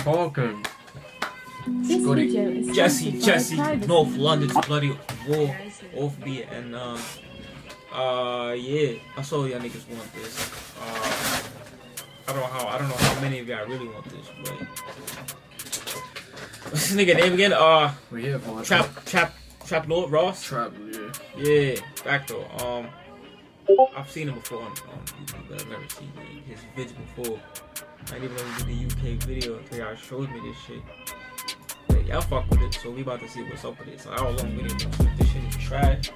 talking. Jesse, North London's bloody Wavy, and yeah, I saw y'all niggas want this. I don't know how many of y'all really want this, but what's this nigga name again? We here for Trap Lord Ross. Trap, yeah, back though. I've seen him before on YouTube, but I've never seen his vids before. I didn't even know he did the UK video until y'all showed me this shit. But y'all fuck with it, so we about to see what's up with it. It's an hour-long video. If this shit is trash,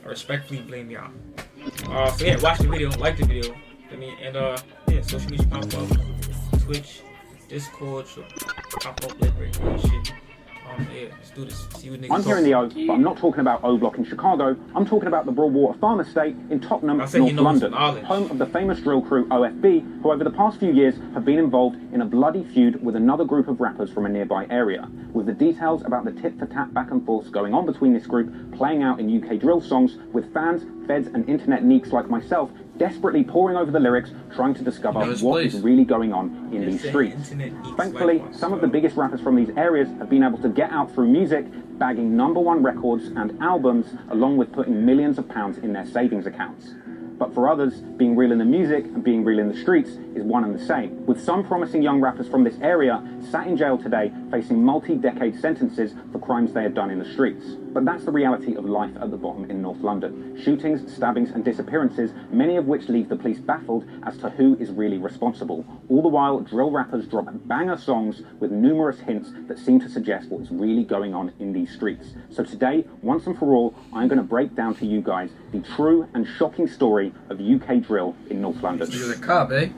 I respectfully blame y'all. So yeah, watch the video, like the video. I mean, and yeah, social media pop up, Twitch, Discord, should pop up like right here, shit. Yeah, let's do this. See what niggas I'm here in the O, but I'm not talking about O Block in Chicago. I'm talking about the Broadwater Farm Estate in Tottenham, North London, home of the famous drill crew OFB, who over the past few years have been involved in a bloody feud with another group of rappers from a nearby area, with the details about the tit-for-tat back and forths going on between this group playing out in UK drill songs, with fans, feds and internet neeks like myself desperately poring over the lyrics, trying to discover what is really going on in these streets. Thankfully, some of the biggest rappers from these areas have been able to get out through music, bagging #1 records and albums, along with putting millions of pounds in their savings accounts. But for others, being real in the music and being real in the streets is one and the same, with some promising young rappers from this area sat in jail today facing multi-decade sentences for crimes they had done in the streets. But that's the reality of life at the bottom in North London. Shootings, stabbings and disappearances, many of which leave the police baffled as to who is really responsible. All the while, drill rappers drop banger songs with numerous hints that seem to suggest what is really going on in these streets. So today, once and for all, I'm going to break down to you guys the true and shocking story of UK drill in North London. You're the cop, eh?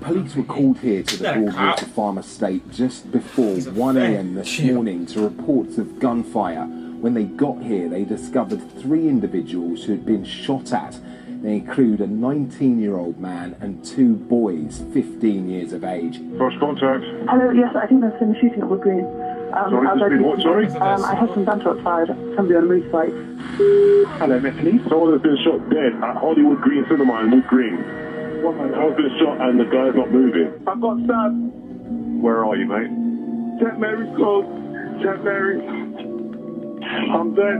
Police were called here to the Broadwater Farm Estate just before 1 a.m. this morning to reports of gunfire. When they got here, they discovered 3 individuals who had been shot at. They include a 19-year-old man and 2 boys, 15 years of age. First contact. Hello, yes, I think there's been a shooting at Wood Green. Sorry? I had some banter outside, somebody on a motorbike. Hello, Met Police. Someone has been shot dead at Hollywood Green Cinema in Wood Green. Someone's been shot and the guy's not moving. I've got stabbed. Where are you, mate? St. Mary's closed. St. Mary's. I'm dead.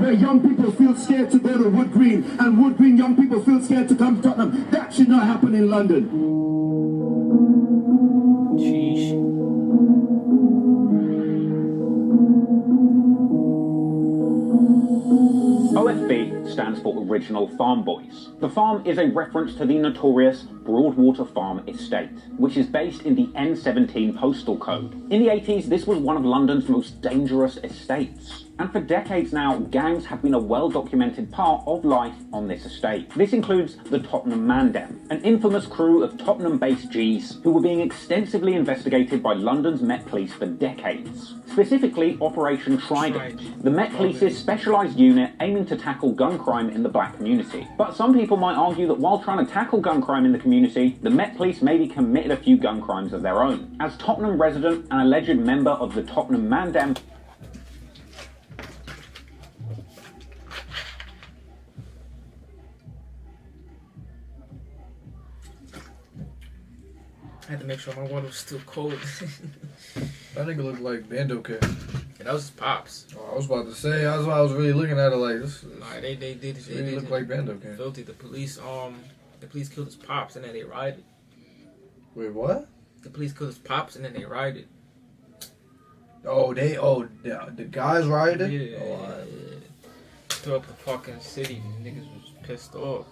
Where young people feel scared to go to Wood Green, and Wood Green young people feel scared to come to Tottenham. That should not happen in London. Sheesh. OFB stands for Original Farm Boys. The farm is a reference to the notorious Broadwater Farm Estate, which is based in the N17 postal code. In the 80s, this was one of London's most dangerous estates. And for decades now, gangs have been a well-documented part of life on this estate. This includes the Tottenham Mandem, an infamous crew of Tottenham-based Gs who were being extensively investigated by London's Met Police for decades. Specifically, Operation Trident, the Met Police's specialised unit aiming to tackle gun crime in the black community. But some people might argue that while trying to tackle gun crime in the community, the Met Police maybe committed a few gun crimes of their own. As Tottenham resident and alleged member of the Tottenham Mandem, I had to make sure my water was still cold. That nigga looked like Bando Kid. Yeah, that was his pops. Oh, I was about to say, that's why I was really looking at it like this. Nah, they really look like Bando Kid. Filthy. The police killed his pops and then they rioted. Wait, what? The police killed his pops and then they rioted. The guys rioted? Yeah. Tore up the fucking city. Niggas was pissed off.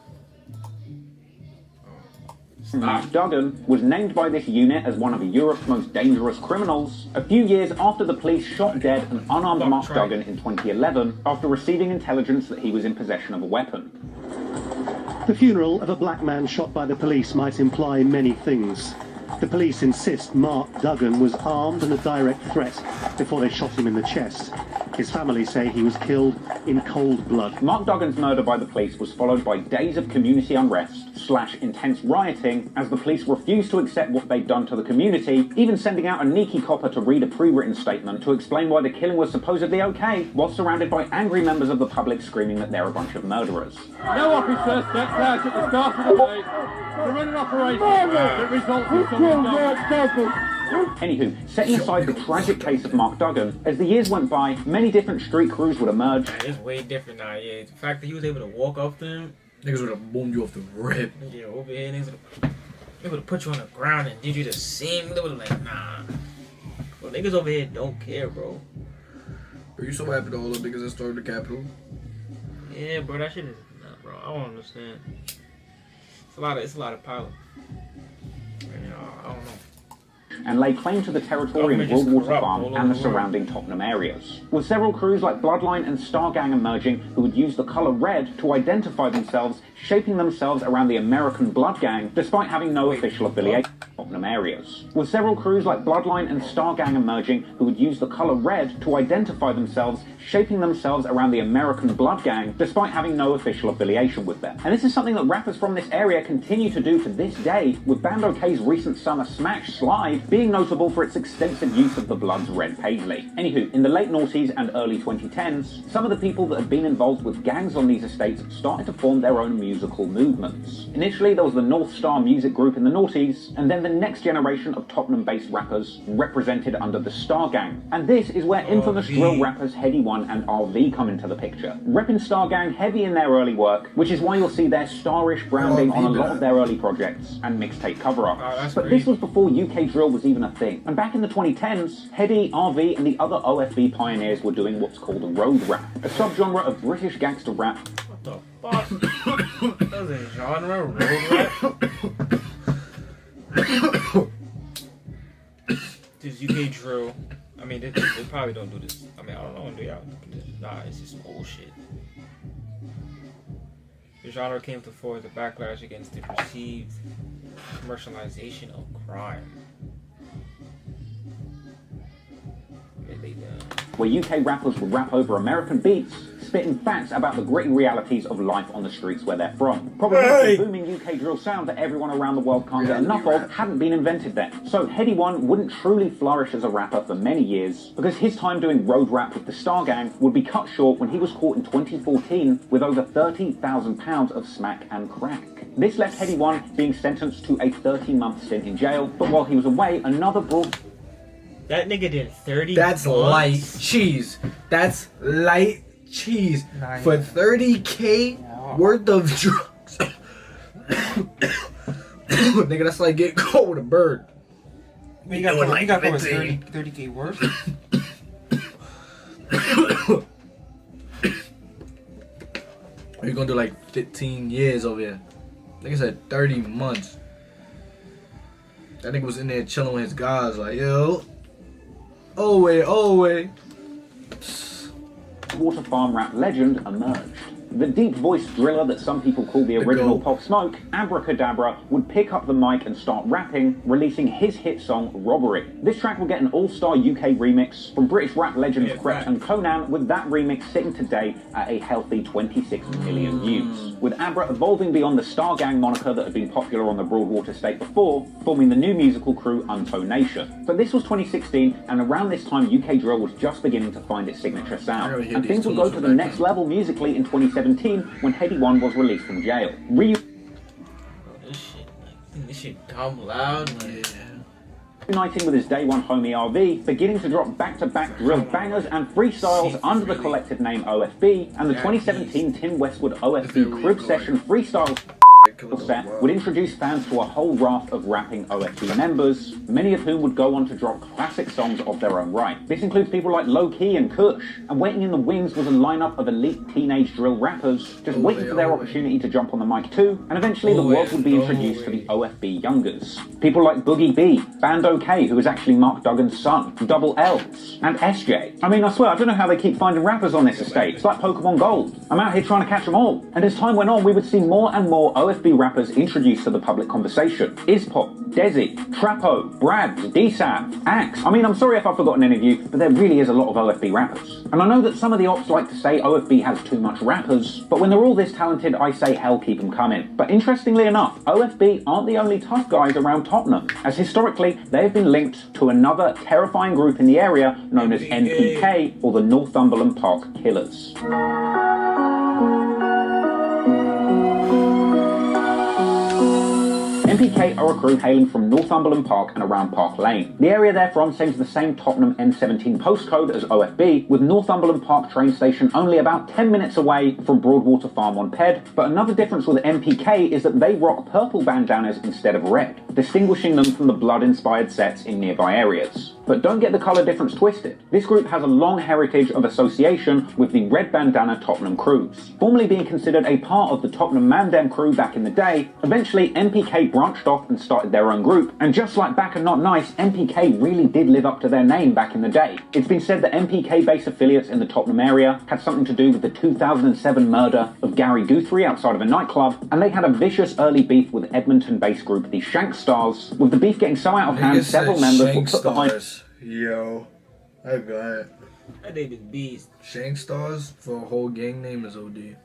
Mark Duggan was named by this unit as one of Europe's most dangerous criminals a few years after the police shot dead an unarmed Mark Duggan in 2011 after receiving intelligence that he was in possession of a weapon. The funeral of a black man shot by the police might imply many things. The police insist Mark Duggan was armed and a direct threat before they shot him in the chest. His family say he was killed in cold blood. Mark Duggan's murder by the police was followed by days of community unrest / intense rioting as the police refused to accept what they'd done to the community, even sending out a sneaky copper to read a pre-written statement to explain why the killing was supposedly okay, while surrounded by angry members of the public screaming that they're a bunch of murderers. No officer steps out at the start of the day to run an operation that results in someone dying. Anywho, setting aside the tragic case of Mark Duggan, as the years went by, many different street crews would emerge. Man, it's way different now, yeah. The fact that he was able to walk up to him. Niggas would have boomed you off the rip. Yeah, over here, niggas would have put you on the ground and did you the same. They would have like, nah. Bro, niggas over here don't care, bro. Are you so happy to all the niggas that stormed the Capitol? Yeah, bro, that shit is nah, bro. I don't understand. It's a lot of power. And, I don't know. And lay claim to the territory of Broadwater Farm and the surrounding Tottenham areas. With several crews like Bloodline and Star Gang emerging who would use the colour red to identify themselves, shaping themselves around the American Blood Gang, despite having no official affiliation with Tottenham areas. With several crews like Bloodline and Star Gang emerging who would use the colour red to identify themselves, shaping themselves around the American Blood Gang, despite having no official affiliation with them. And this is something that rappers from this area continue to do to this day, with Band OK's recent summer smash Slide being notable for its extensive use of the Blood's red paisley. Anywho, in the late noughties and early 2010s, some of the people that had been involved with gangs on these estates started to form their own musical movements. Initially, there was the North Star music group in the noughties, and then the next generation of Tottenham-based rappers represented under the Star Gang. And this is where infamous drill rappers Heady One and RV come into the picture. Repping Star Gang heavy in their early work, which is why you'll see their starish branding on a lot of their early projects and mixtape cover-ups. But this was before UK drill was even a thing. And back in the 2010s, Heady, RV, and the other OFB pioneers were doing what's called a road rap, a subgenre of British gangster rap. What the fuck? That's a genre, road rap? This UK drill. I mean, they probably don't do this. I mean, I don't know when they out. Nah, it's just bullshit. The genre came to fore as a backlash against the perceived commercialization of crime. Where UK rappers would rap over American beats, spitting facts about the gritty realities of life on the streets where they're from. Probably the booming UK drill sound that everyone around the world can't get enough of hadn't been invented then. So Heady One wouldn't truly flourish as a rapper for many years, because his time doing road rap with the Star Gang would be cut short when he was caught in 2014 with over £30,000 of smack and crack. This left Heady One being sentenced to a 13-month stint in jail, but while he was away, another broad... That nigga did 30 That's months. light cheese. That's light cheese. For 30K worth of drugs. Nigga, that's like getting caught with a bird. You got like 30K worth? You're gonna do like 15 years over here. Nigga said 30 months. That nigga was in there chilling with his guys like, yo. Oh wait. Water farm rap legend emerged. The deep-voiced driller that some people call the original Pop Smoke, Abracadabra, would pick up the mic and start rapping, releasing his hit song, Robbery. This track will get an all-star UK remix from British rap legends Krept and Conan, with that remix sitting today at a healthy 26 million views. With Abra evolving beyond the Star Gang moniker that had been popular on the Broadwater estate before, forming the new musical crew Unto Nation. But this was 2016, and around this time UK drill was just beginning to find its signature sound. And things would go to the next level musically in 2017 when Heady One was released from jail. This shit dumb loud. Uniting with his day one homie RV, beginning to drop back-to-back drill bangers and freestyles under the collective name OFB, and the 2017 Tim Westwood OFB Crib Session freestyle set would introduce fans to a whole raft of rapping OFB members, many of whom would go on to drop classic songs of their own right. This includes people like Low Key and Kush, and waiting in the wings was a lineup of elite teenage drill rappers, just waiting for their opportunity to jump on the mic too, and eventually the world would be introduced to the OFB youngers. People like Boogie B, Band OK, who was actually Mark Duggan's son, Double L's, and SJ. I mean, I swear, I don't know how they keep finding rappers on this estate. It's like Pokemon Gold. I'm out here trying to catch them all. And as time went on, we would see more and more OFB rappers introduced to the public conversation. Ispop, Desi, Trapo, Brad, DSAP, Axe. I mean, I'm sorry if I've forgotten any of you, but there really is a lot of OFB rappers. And I know that some of the ops like to say OFB has too much rappers, but when they're all this talented, I say hell, keep them coming. But interestingly enough, OFB aren't the only tough guys around Tottenham, as historically, they have been linked to another terrifying group in the area known as NPK, or the Northumberland Park Killers. MPK are a crew hailing from Northumberland Park and around Park Lane. The area they're from seems the same Tottenham N17 postcode as OFB, with Northumberland Park train station only about 10 minutes away from Broadwater Farm on Ped, but another difference with MPK is that they rock purple bandanas instead of red, distinguishing them from the blood-inspired sets in nearby areas. But don't get the colour difference twisted. This group has a long heritage of association with the red bandana Tottenham crews. Formerly being considered a part of the Tottenham Mandem crew back in the day, eventually MPK branched off and started their own group, and just like Back and Not Nice, MPK really did live up to their name back in the day. It's been said that MPK base affiliates in the Tottenham area had something to do with the 2007 murder of Gary Guthrie outside of a nightclub, and they had a vicious early beef with Edmonton-based group the Shank Stars, with the beef getting so out of hand several members were put behind... Yo, I got it. That name is Beast. Shank Stars for a whole gang name is OD.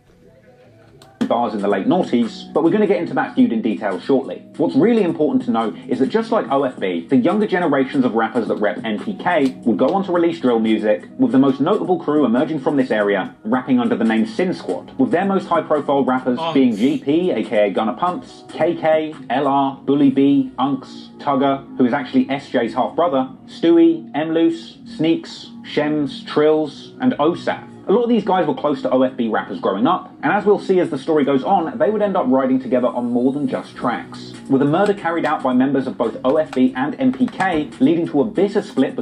Bars in the late noughties, but we're going to get into that feud in detail shortly. What's really important to know is that just like OFB, the younger generations of rappers that rep NPK will go on to release drill music, with the most notable crew emerging from this area rapping under the name Sin Squad, with their most high-profile rappers being GP, aka Gunner Pumps, KK, LR, Bully B, Unks, Tugger, who is actually SJ's half-brother, Stewie, M-Loose, Sneaks, Shems, Trills, and OSAF. A lot of these guys were close to OFB rappers growing up, and as we'll see as the story goes on, they would end up riding together on more than just tracks, with a murder carried out by members of both OFB and MPK, leading to a bitter split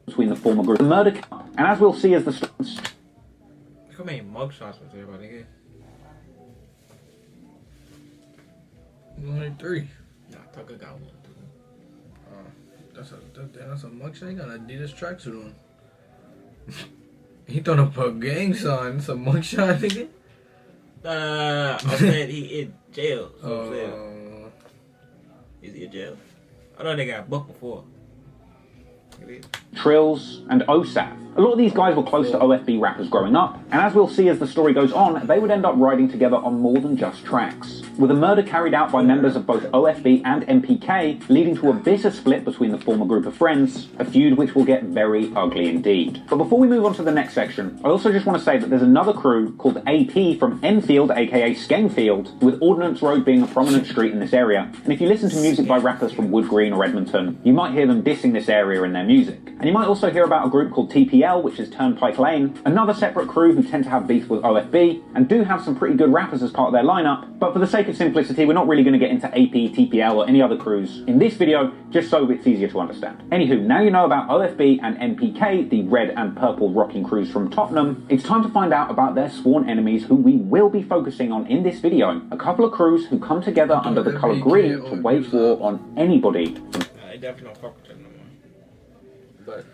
between the former group. The murder, and as we'll see as the story... Look how many mugshots was there, my nigga. Only 3. Nah, Tucker got one. That's a mugshot. He got an Adidas tracksuit on. He throwing up a gang sign. It's a mugshot, nigga. I'm saying he in jail. So is he in jail? I know they got booked before. Trills, and OSAF. A lot of these guys were close to OFB rappers growing up, and as we'll see as the story goes on, they would end up riding together on more than just tracks, with a murder carried out by members of both OFB and MPK, leading to a bitter split between the former group of friends, a feud which will get very ugly indeed. But before we move on to the next section, I also just want to say that there's another crew called AP from Enfield, aka Skenfield, with Ordnance Road being a prominent street in this area, and if you listen to music by rappers from Wood Green or Edmonton, you might hear them dissing this area in their music. And you might also hear about a group called TPL, which is Turnpike Lane, another separate crew who tend to have beef with OFB, and do have some pretty good rappers as part of their lineup, but for the sake of simplicity, we're not really going to get into AP, TPL, or any other crews in this video, just so it's easier to understand. Anywho, now you know about OFB and MPK, the red and purple rocking crews from Tottenham, it's time to find out about their sworn enemies who we will be focusing on in this video, a couple of crews who come together under the colour green to wage war on anybody. I definitely don't fuck with them no more. But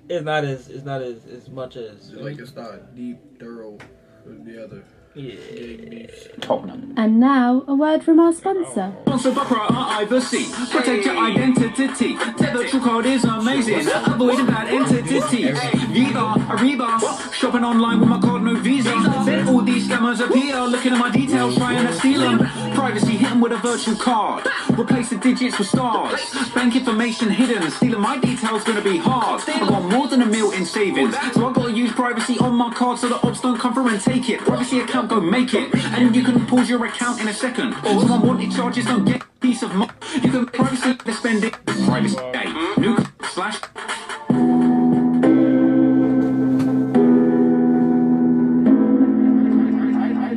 it's not as much as like it's not deep, thorough with the other. Yeah. Tottenham. And now, a word from our sponsor. Sponsored by Privacy. Protect your identity. Tell the true code is amazing. Avoid bad entities. Viva, Ariba. Shopping online with my card, no visa. Then all these scammers appear. Looking at my details, trying to steal them. Privacy, hit them with a virtual card. Replace the digits with stars. Bank information hidden. Stealing my details gonna be hard. I got more than $1 million in savings. So I gotta use privacy on my card so the ops don't come through and take it. Privacy account, go make it. And you can pause your account in a second. So unwanted charges don't get peace of mind. You can privacy the spending. Privacy day. New slash.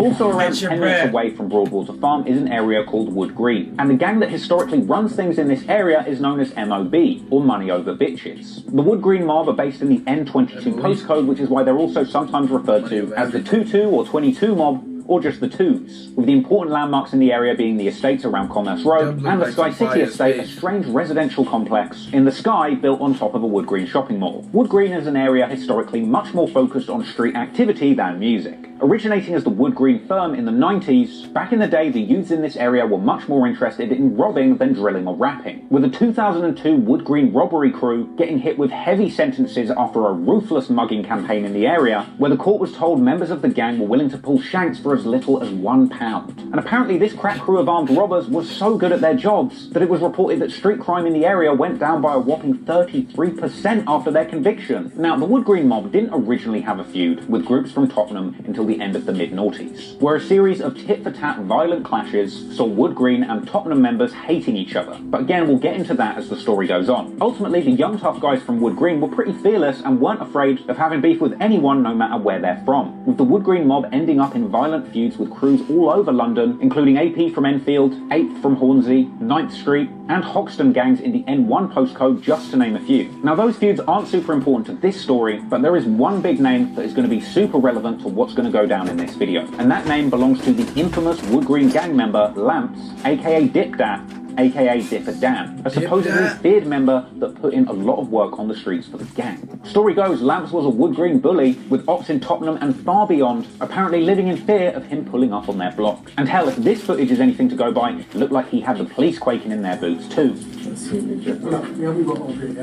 Also around 10 minutes away from Broadwater Farm is an area called Wood Green, and the gang that historically runs things in this area is known as MOB, or Money Over Bitches. The Wood Green mob are based in the N22 postcode, which is why they're also sometimes referred to as the 22 or 22 mob, or just the twos, with the important landmarks in the area being the estates around Commerce Road and the Sky City estate, a strange residential complex in the sky built on top of a Wood Green shopping mall. Wood Green is an area historically much more focused on street activity than music. Originating as the Wood Green firm in the 90s, back in the day the youths in this area were much more interested in robbing than drilling or rapping, with the 2002 Wood Green robbery crew getting hit with heavy sentences after a ruthless mugging campaign in the area, where the court was told members of the gang were willing to pull shanks for as little as £1. And apparently this crack crew of armed robbers was so good at their jobs that it was reported that street crime in the area went down by a whopping 33% after their conviction. Now, the Wood Green mob didn't originally have a feud with groups from Tottenham until the end of the mid-noughties, where a series of tit-for-tat violent clashes saw Wood Green and Tottenham members hating each other. But again, we'll get into that as the story goes on. Ultimately, the young tough guys from Wood Green were pretty fearless and weren't afraid of having beef with anyone no matter where they're from, with the Wood Green mob ending up in violent feuds with crews all over London, including AP from Enfield, 8th from Hornsey, 9th Street, and Hoxton gangs in the N1 postcode, just to name a few. Now, those feuds aren't super important to this story, but there is one big name that is going to be super relevant to what's going to go down in this video, and that name belongs to the infamous Wood Green gang member Lamps, aka Dip Dat, aka Dipper Dan, a supposedly feared member that put in a lot of work on the streets for the gang. Story goes, Lamps was a Wood Green bully with ops in Tottenham and far beyond, apparently living in fear of him pulling up on their block. And hell, if this footage is anything to go by, it looked like he had the police quaking in their boots too.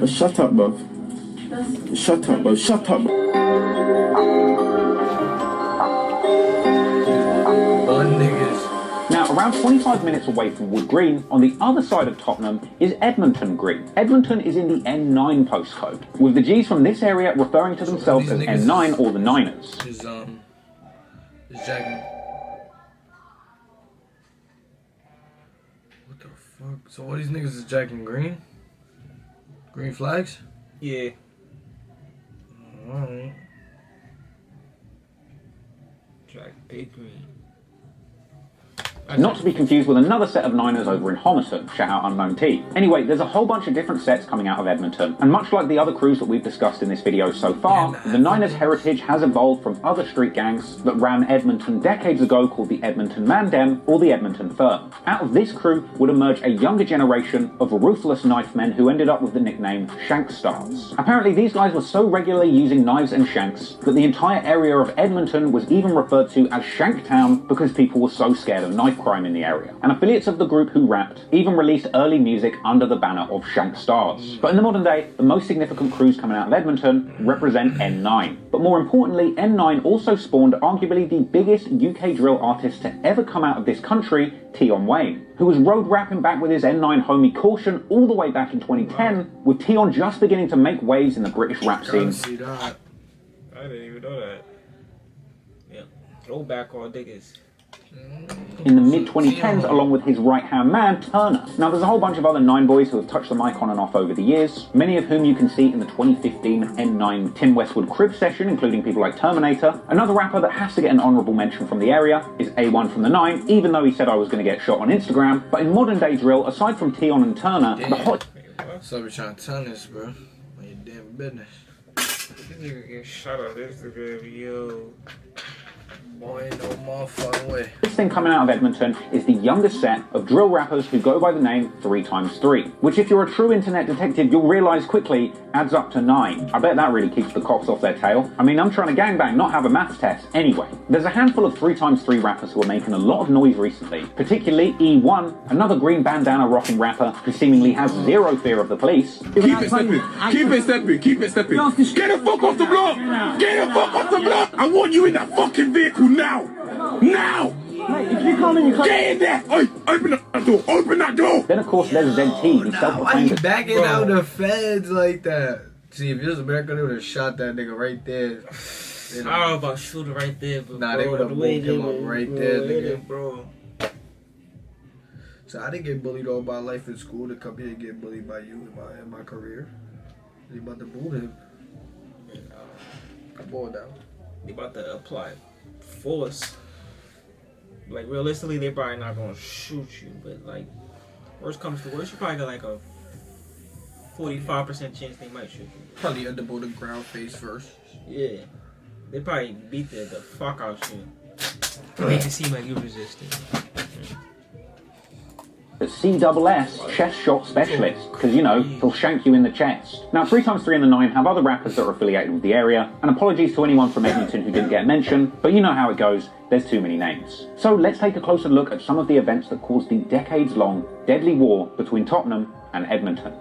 Shut up, bro. Shut up, bro. Shut up, bro. Now, around 25 minutes away from Wood Green, on the other side of Tottenham, is Edmonton Green. Edmonton is in the N9 postcode, with the G's from this area referring to themselves as N9 or the Niners. Is Jack... What the fuck? So all these niggas is jacking green? Green flags? Yeah. Alright. Jack big green. Not to be confused with another set of Niners over in Homerton, shout out Unknown T. Anyway, there's a whole bunch of different sets coming out of Edmonton, and much like the other crews that we've discussed in this video so far, the Niners heritage has evolved from other street gangs that ran Edmonton decades ago called the Edmonton Mandem or the Edmonton Firm. Out of this crew would emerge a younger generation of ruthless knife men who ended up with the nickname Shank Stars. Apparently these guys were so regularly using knives and shanks that the entire area of Edmonton was even referred to as Shanktown because people were so scared of knife crime in the area. And affiliates of the group who rapped even released early music under the banner of Shank Stars. But in the modern day, the most significant crews coming out of Edmonton represent N9. But more importantly, N9 also spawned arguably the biggest UK drill artist to ever come out of this country, Tion Wayne, who was road rapping back with his N9 homie Caution all the way back in 2010, with Tion just beginning to make waves in the British rap scene. I didn't even know that. Yeah, throwback all diggers. In the mid-2010s, along with his right-hand man, Turner. Now, there's a whole bunch of other 9 boys who have touched the mic on and off over the years, many of whom you can see in the 2015 N9 Tim Westwood crib session, including people like Terminator. Another rapper that has to get an honourable mention from the area is A1 from the 9, even though he said I was going to get shot on Instagram. But in modern-day drill, aside from Tion and Turner, the hot... So we're trying to tell this, bro. On your damn business. This nigga get shot on Instagram, yo. Boy, no motherfucking way. This thing coming out of Edmonton is the youngest set of drill rappers who go by the name 3x3, which if you're a true internet detective, you'll realise quickly adds up to 9. I bet that really keeps the cops off their tail. I mean, I'm trying to gangbang, not have a maths test. Anyway, there's a handful of 3x3 rappers who are making a lot of noise recently, particularly E1, another green bandana rocking rapper who seemingly has zero fear of the police. Keep it stepping, keep it stepping, keep it stepping. Get the fuck off the block! Get the fuck off the block! I want you in that fucking vehicle now! Now! Mate, if you come in, you can't... Get in there! Oi, open that door! Open that door! Then of course there's ZT, the self-proclaimed... Why backing out the feds like that? See, if it was America, they would have shot that nigga right there. I was about to shoot it right there, but nah, they would have woke him up right there, nigga. Bro. So I didn't get bullied all my life in school to come here and get bullied by you in my career. They about to boot him. Come on now. They about to apply force. Like realistically, they're probably not gonna shoot you, but like worst comes to worst, you probably got like a 45% chance they might shoot you. Probably end up on the ground face first. Yeah, they probably beat the fuck out you. Make it seem like you resisted. The CSS, chest shot specialist, because, you know, he'll shank you in the chest. Now, 3x3 and the 9 have other rappers that are affiliated with the area, and apologies to anyone from Edmonton who didn't get mentioned, but you know how it goes, there's too many names. So let's take a closer look at some of the events that caused the decades-long, deadly war between Tottenham and Edmonton.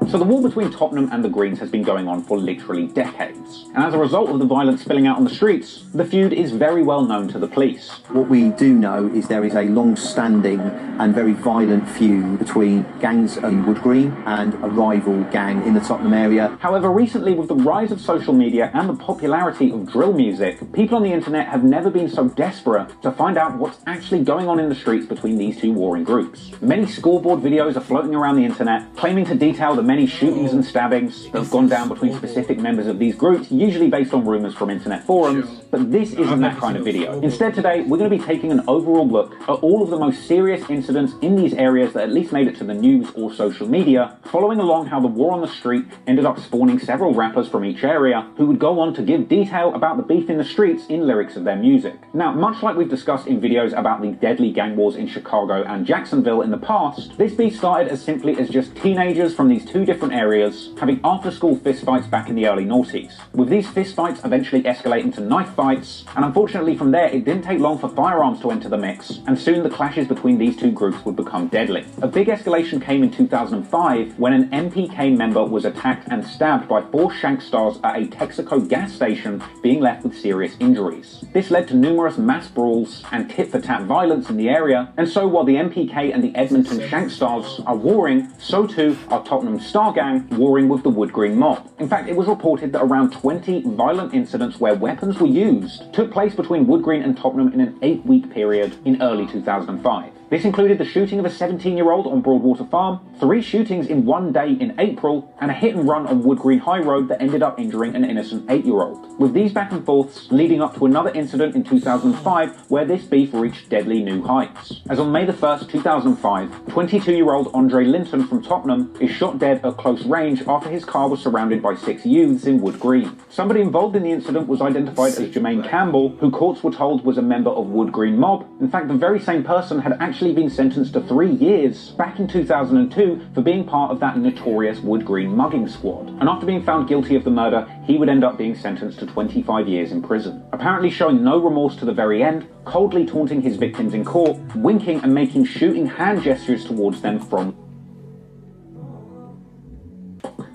So the war between Tottenham and the Greens has been going on for literally decades. And as a result of the violence spilling out on the streets, the feud is very well known to the police. What we do know is there is a long-standing and very violent feud between gangs in Wood Green and a rival gang in the Tottenham area. However, recently with the rise of social media and the popularity of drill music, people on the internet have never been so desperate to find out what's actually going on in the streets between these two warring groups. Many scoreboard videos are floating around the internet, claiming to detail the many shootings and stabbings that have gone down between specific members of these groups, usually based on rumours from internet forums, but this isn't that kind of video. Instead today, we're going to be taking an overall look at all of the most serious incidents in these areas that at least made it to the news or social media, following along how the war on the street ended up spawning several rappers from each area who would go on to give detail about the beef in the streets in lyrics of their music. Now, much like we've discussed in videos about the deadly gang wars in Chicago and Jacksonville in the past, this beef started as simply as just teenagers from these two different areas having after-school fistfights back in the early noughties, with these fistfights eventually escalating to knife fights, and unfortunately from there it didn't take long for firearms to enter the mix, and soon the clashes between these two groups would become deadly. A big escalation came in 2005 when an MPK member was attacked and stabbed by 4 shank stars at a Texaco gas station, being left with serious injuries. This led to numerous mass brawls and tit-for-tat violence in the area, and so while the MPK and the Edmonton shank stars are warring, so too are Tottenham Star Gang warring with the Wood Green mob. In fact, it was reported that around 20 violent incidents where weapons were used took place between Wood Green and Tottenham in an 8-week period in early 2005. This included the shooting of a 17-year-old on Broadwater Farm, 3 shootings in one day in April, and a hit and run on Wood Green High Road that ended up injuring an innocent 8-year-old. With these back and forths leading up to another incident in 2005 where this beef reached deadly new heights. As on May the 1st, 2005, 22-year-old Andre Linton from Tottenham is shot dead at close range after his car was surrounded by 6 youths in Wood Green. Somebody involved in the incident was identified as Jermaine Campbell, who courts were told was a member of Wood Green mob. In fact, the very same person had actually been sentenced to 3 years back in 2002 for being part of that notorious Wood Green mugging squad. And after being found guilty of the murder, he would end up being sentenced to 25 years in prison. Apparently showing no remorse to the very end, coldly taunting his victims in court, winking and making shooting hand gestures towards them from.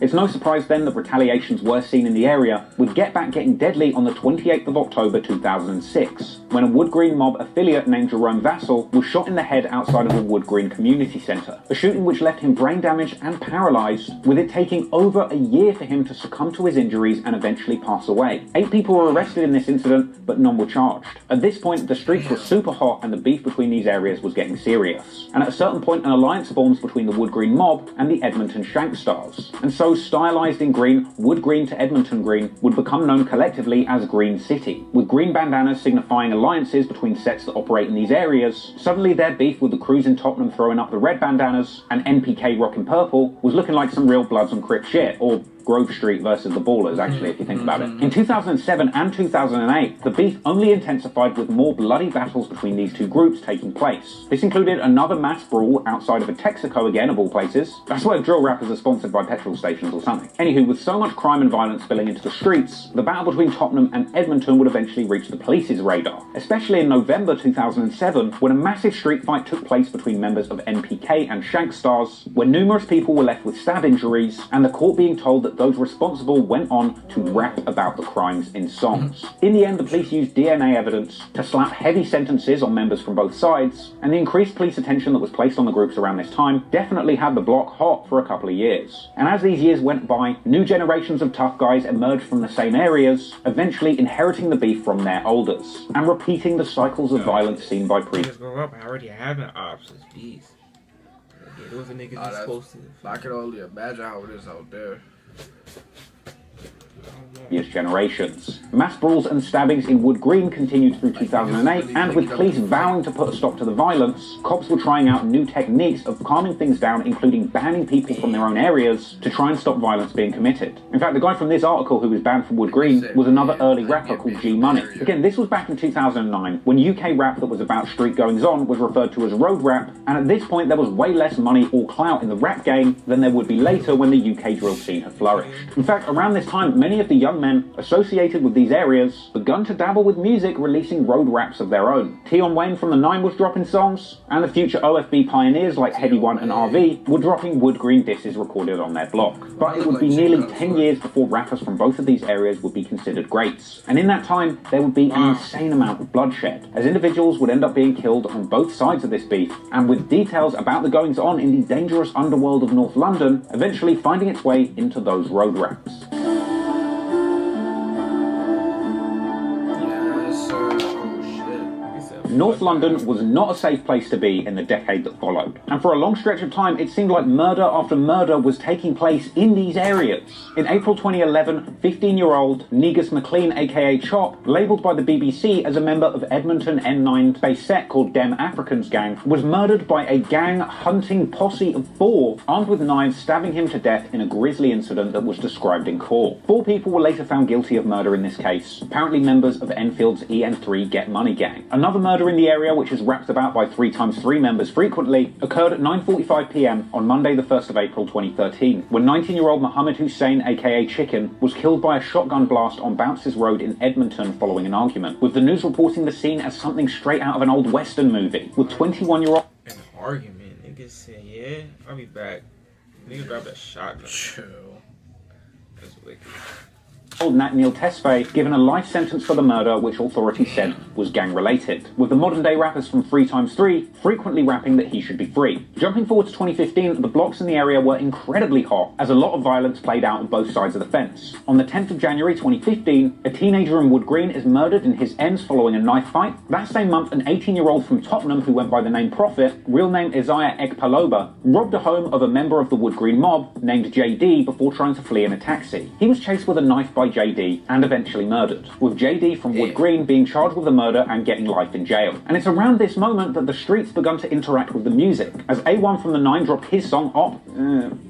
It's no surprise then that retaliations were seen in the area, with Get Back getting deadly on the 28th of October 2006, when a Wood Green mob affiliate named Jerome Vassell was shot in the head outside of a Wood Green community centre, a shooting which left him brain damaged and paralysed, with it taking over a year for him to succumb to his injuries and eventually pass away. 8 people were arrested in this incident, but none were charged. At this point, the streets were super hot and the beef between these areas was getting serious. And at a certain point, an alliance forms between the Wood Green mob and the Edmonton Shank Stars. And so, stylised in green, Wood Green to Edmonton Green would become known collectively as Green City, with green bandanas signifying alliances between sets that operate in these areas. Suddenly their beef with the crews in Tottenham throwing up the red bandanas and NPK rocking purple was looking like some real Bloods and Crips shit, or Grove Street versus the Ballers, actually, if you think about it. In 2007 and 2008, the beef only intensified with more bloody battles between these two groups taking place. This included another mass brawl outside of a Texaco again, of all places. I swear drill rappers are sponsored by petrol stations or something. Anywho, with so much crime and violence spilling into the streets, the battle between Tottenham and Edmonton would eventually reach the police's radar, especially in November 2007, when a massive street fight took place between members of NPK and Shank Stars, where numerous people were left with stab injuries, and the court being told that those responsible went on to rap about the crimes in songs. In the end, the police used DNA evidence to slap heavy sentences on members from both sides, and the increased police attention that was placed on the groups around this time definitely had the block hot for a couple of years. And as these years went by, new generations of tough guys emerged from the same areas, eventually inheriting the beef from their elders, and repeating the cycles of violence seen by previous. Grow up, I already have an ops as bees. Yeah, those are niggas that's supposed to. I can only imagine how it is out there. Generations. Mass brawls and stabbings in Wood Green continued through 2008, and with police vowing to put a stop to the violence, cops were trying out new techniques of calming things down, including banning people from their own areas to try and stop violence being committed. In fact, the guy from this article who was banned from Wood Green was another early rapper called G Money. Again, this was back in 2009, when UK rap that was about street goings-on was referred to as road rap, and at this point there was way less money or clout in the rap game than there would be later when the UK drill scene had flourished. In fact, around this time, many many of the young men associated with these areas begun to dabble with music, releasing road raps of their own. Tion Wayne from the Nine was dropping songs, and the future OFB pioneers like Heavy One and RV were dropping Wood Green disses recorded on their block. But it would be nearly 10 years before rappers from both of these areas would be considered greats. And in that time, there would be an insane amount of bloodshed, as individuals would end up being killed on both sides of this beef, and with details about the goings-on in the dangerous underworld of North London eventually finding its way into those road raps. North London was not a safe place to be in the decade that followed, and for a long stretch of time it seemed like murder after murder was taking place in these areas. In April 2011, 15-year-old Negus McLean aka Chop, labelled by the BBC as a member of Edmonton N9-based set called Dem Africans Gang, was murdered by a gang hunting posse of 4, armed with knives, stabbing him to death in a grisly incident that was described in court. 4 people were later found guilty of murder in this case, apparently members of Enfield's EN3 Get Money gang. Another murder in the area, which is rapped about by 3x3 members frequently, occurred at 9:45 PM on Monday the 1st of April 2013, when 19-year-old Mohammed Hussein aka Chicken was killed by a shotgun blast on Bounces Road in Edmonton following an argument, with the news reporting the scene as something straight out of an old western movie, with 21-year-old... An argument? Niggas say, yeah, I'll be back. Nigga grabbed a shotgun. Chill. That's wicked. Nat Neil Tesfaye given a life sentence for the murder, which authorities said was gang-related, with the modern-day rappers from 3x3 frequently rapping that he should be free. Jumping forward to 2015, the blocks in the area were incredibly hot, as a lot of violence played out on both sides of the fence. On the 10th of January 2015, a teenager in Wood Green is murdered in his ends following a knife fight. That same month, an 18-year-old from Tottenham who went by the name Prophet, real name Isaiah Ekpaloba, robbed a home of a member of the Wood Green mob named JD before trying to flee in a taxi. He was chased with a knife by JD and eventually murdered, with JD from Wood Green being charged with the murder and getting life in jail. And it's around this moment that the streets begun to interact with the music, as A1 from the Nine dropped his song Op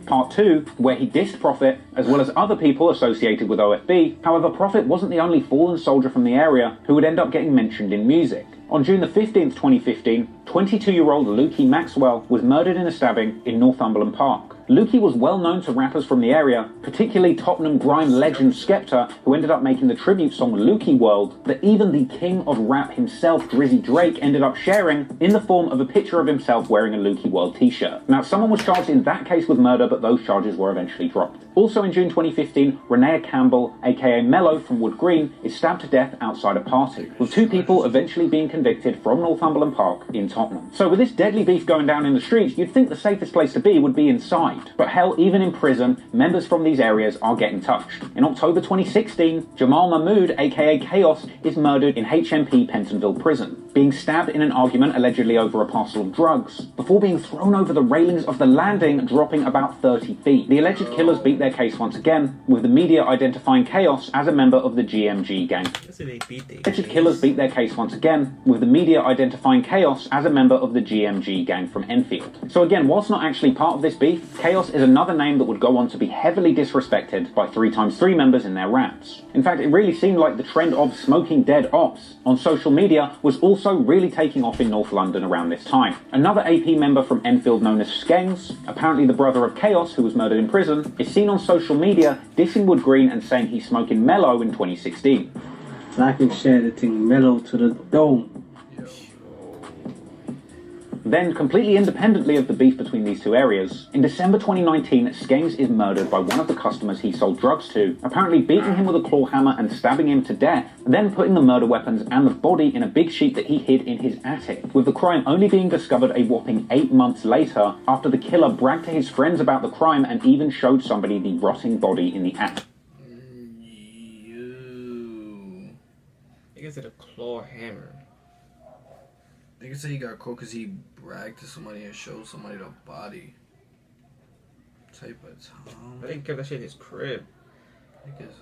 Part 2, where he dissed Prophet, as well as other people associated with OFB. However, Prophet wasn't the only fallen soldier from the area who would end up getting mentioned in music. On June the 15th, 2015, 22-year-old Lukey Maxwell was murdered in a stabbing in Northumberland Park. Lukey was well known to rappers from the area, particularly Tottenham grime legend Skepta, who ended up making the tribute song Lukey World that even the king of rap himself, Drizzy Drake, ended up sharing in the form of a picture of himself wearing a Lukey World t-shirt. Now, someone was charged in that case with murder, but those charges were eventually dropped. Also in June 2015, Renea Campbell, aka Mello from Wood Green, is stabbed to death outside a party, with 2 people eventually being convicted from Northumberland Park in Tottenham. So with this deadly beef going down in the streets, you'd think the safest place to be would be inside. But hell, even in prison, members from these areas are getting touched. In October 2016, Jamal Mahmood, aka Chaos, is murdered in HMP Pentonville Prison, being stabbed in an argument allegedly over a parcel of drugs, before being thrown over the railings of the landing, dropping about 30 feet. The alleged killers beat their case once again, with the media identifying Chaos as a member of the GMG gang. Alleged killers beat their case once again, with the media identifying Chaos as a member of the GMG gang from Enfield. So again, whilst not actually part of this beef, Chaos is another name that would go on to be heavily disrespected by 3x3 members in their raps. In fact, it really seemed like the trend of smoking dead ops on social media was also really taking off in North London around this time. Another AP member from Enfield known as Skengs, apparently the brother of Chaos who was murdered in prison, is seen on social media dissing Wood Green and saying he's smoking mellow in 2016. I can share the thing mellow to the dome. Then, completely independently of the beef between these two areas, in December 2019, Skengs is murdered by one of the customers he sold drugs to, apparently beating him with a claw hammer and stabbing him to death, then putting the murder weapons and the body in a big sheet that he hid in his attic, with the crime only being discovered a whopping 8 months later, after the killer bragged to his friends about the crime and even showed somebody the rotting body in the attic. I guess it's a claw hammer. They can say he got caught because he bragged to somebody and showed somebody the body. Type of time. I think he kept that shit in his crib. I guess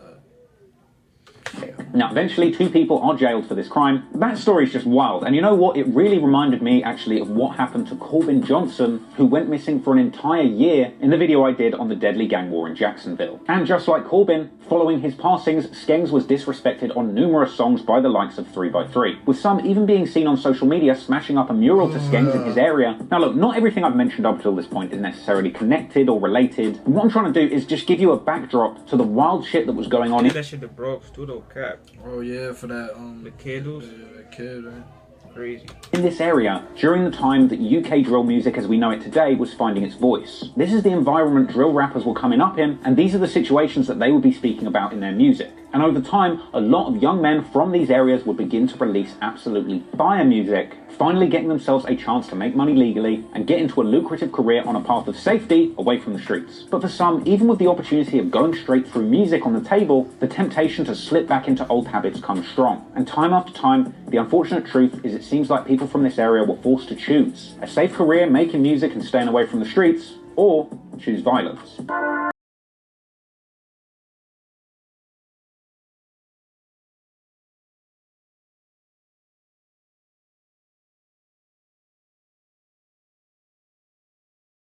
Now, eventually, 2 people are jailed for this crime. That story is just wild. And you know what? It really reminded me, actually, of what happened to Corbin Johnson, who went missing for an entire year in the video I did on the deadly gang war in Jacksonville. And just like Corbin, following his passings, Skengz was disrespected on numerous songs by the likes of 3x3, with some even being seen on social media smashing up a mural to Skengz in his area. Now look, not everything I've mentioned up until this point is necessarily connected or related. And what I'm trying to do is just give you a backdrop to the wild shit that was going on. That shit the broke studio cap. Oh yeah, for that the candles. Yeah, that kid, right? Crazy. In this area, during the time that UK drill music as we know it today was finding its voice. This is the environment drill rappers were coming up in, and these are the situations that they would be speaking about in their music. And over time, a lot of young men from these areas would begin to release absolutely fire music, finally getting themselves a chance to make money legally and get into a lucrative career on a path of safety away from the streets. But for some, even with the opportunity of going straight through music on the table, the temptation to slip back into old habits comes strong. And time after time, the unfortunate truth is it seems like people from this area were forced to choose a safe career making music and staying away from the streets, or choose violence.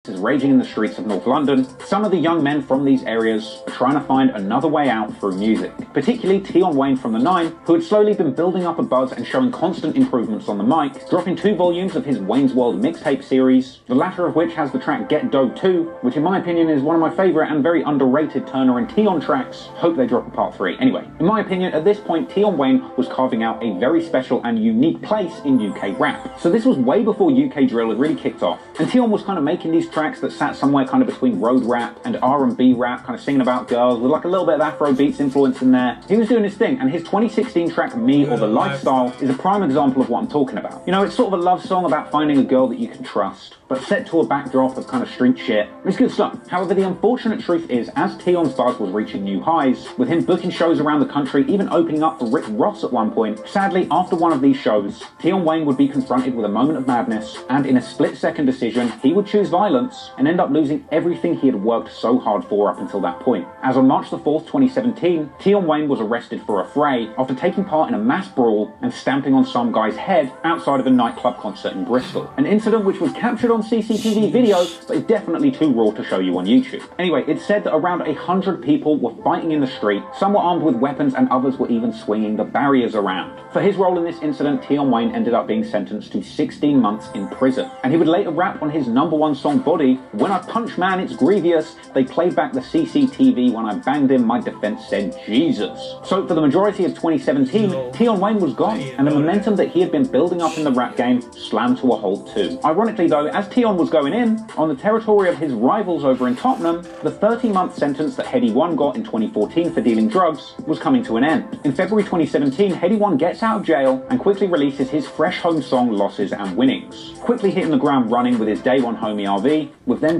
Is raging in the streets of North London. Some of the young men from these areas are trying to find another way out through music, particularly Tion Wayne from the 9, who had slowly been building up a buzz and showing constant improvements on the mic, dropping 2 volumes of his Wayne's World mixtape series, the latter of which has the track Get Dough 2, which in my opinion is one of my favourite and very underrated Turner and Tion tracks. Hope they drop a part 3. Anyway, in my opinion, at this point, Tion Wayne was carving out a very special and unique place in UK rap. So this was way before UK drill had really kicked off, and Tion was kind of making these tracks that sat somewhere kind of between road rap and R&B rap, kind of singing about girls with like a little bit of Afro beats influence in there. He was doing his thing, and his 2016 track Me or The Lifestyle is a prime example of what I'm talking about. You know, it's sort of a love song about finding a girl that you can trust, but set to a backdrop of kind of street shit. It's good stuff. However, the unfortunate truth is, as Tion's buzz was reaching new highs, with him booking shows around the country, even opening up for Rick Ross at one point, sadly, after one of these shows, Tion Wayne would be confronted with a moment of madness, and in a split-second decision, he would choose violence and end up losing everything he had worked so hard for up until that point. As on March the 4th, 2017, Tion Wayne was arrested for a fray after taking part in a mass brawl and stamping on some guy's head outside of a nightclub concert in Bristol. An incident which was captured on CCTV video, but is definitely too raw to show you on YouTube. Anyway, it's said that around 100 people were fighting in the street, some were armed with weapons and others were even swinging the barriers around. For his role in this incident, Tion Wayne ended up being sentenced to 16 months in prison. And he would later rap on his #1 song Body, "When I punch man it's grievous, they played back the CCTV when I banged him, my defense said Jesus." So for the majority of 2017, Tion Wayne was gone, and the momentum that he had been building up in the rap game slammed to a halt too. Ironically though, as Tion was going in, on the territory of his rivals over in Tottenham, the 30-month sentence that Heady One got in 2014 for dealing drugs was coming to an end. In February 2017, Heady One gets out of jail and quickly releases his fresh home song Losses and Winnings, quickly hitting the ground running with his day one homie RV, with them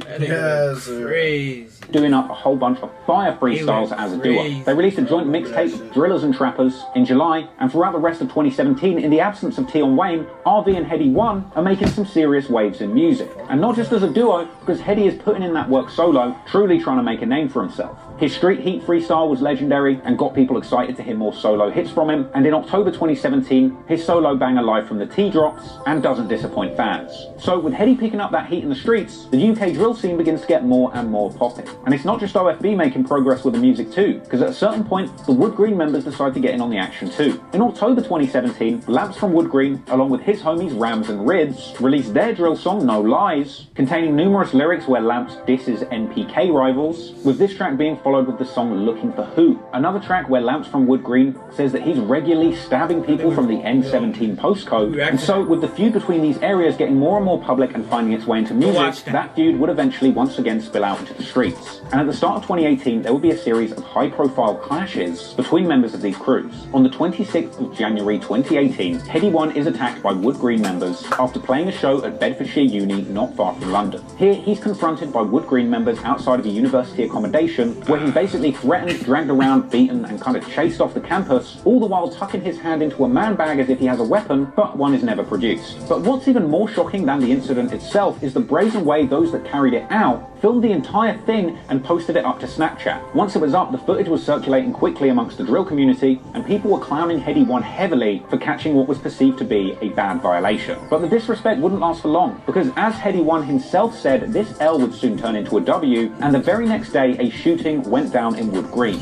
doing up a whole bunch of fire freestyles as a duo. They released a joint mixtape, Drillers and Trappers, in July, and throughout the rest of 2017, in the absence of Tion Wayne, RV and Heady One are making some serious waves in music. And not just as a duo, because Heady is putting in that work solo, truly trying to make a name for himself. His Street Heat freestyle was legendary and got people excited to hear more solo hits from him, and in October 2017, his solo banger Live from the T drops and doesn't disappoint fans. So with Heady picking up that heat in the streets, the UK drill scene begins to get more and more popping. And it's not just OFB making progress with the music too, because at a certain point, the Wood Green members decide to get in on the action too. In October 2017, Lamps from Wood Green, along with his homies Rams and Rids, released their drill song No Lies, containing numerous lyrics where Lamps disses NPK rivals, with this track being followed with the song Looking for Who, another track where Lamps from Wood Green says that he's regularly stabbing people from the N17 postcode. And so with the feud between these areas getting more and more public and finding its way into music, that feud would eventually once again spill out into the streets. And at the start of 2018, there would be a series of high-profile clashes between members of these crews. On the 26th of January 2018, Heady One is attacked by Wood Green members after playing a show at Bedfordshire Uni not far from London. Here, he's confronted by Wood Green members outside of a university accommodation, where he's basically threatened, dragged around, beaten, and kind of chased off the campus, all the while tucking his hand into a man bag as if he has a weapon, but one is never produced. But what's even more shocking than the incident itself is the brazen way those that carried it out filmed the entire thing and posted it up to Snapchat. Once it was up, the footage was circulating quickly amongst the drill community, and people were clowning Heady One heavily for catching what was perceived to be a bad violation. But the disrespect wouldn't last for long, because as Heady One himself said, this L would soon turn into a W, and the very next day a shooting went down in Wood Green.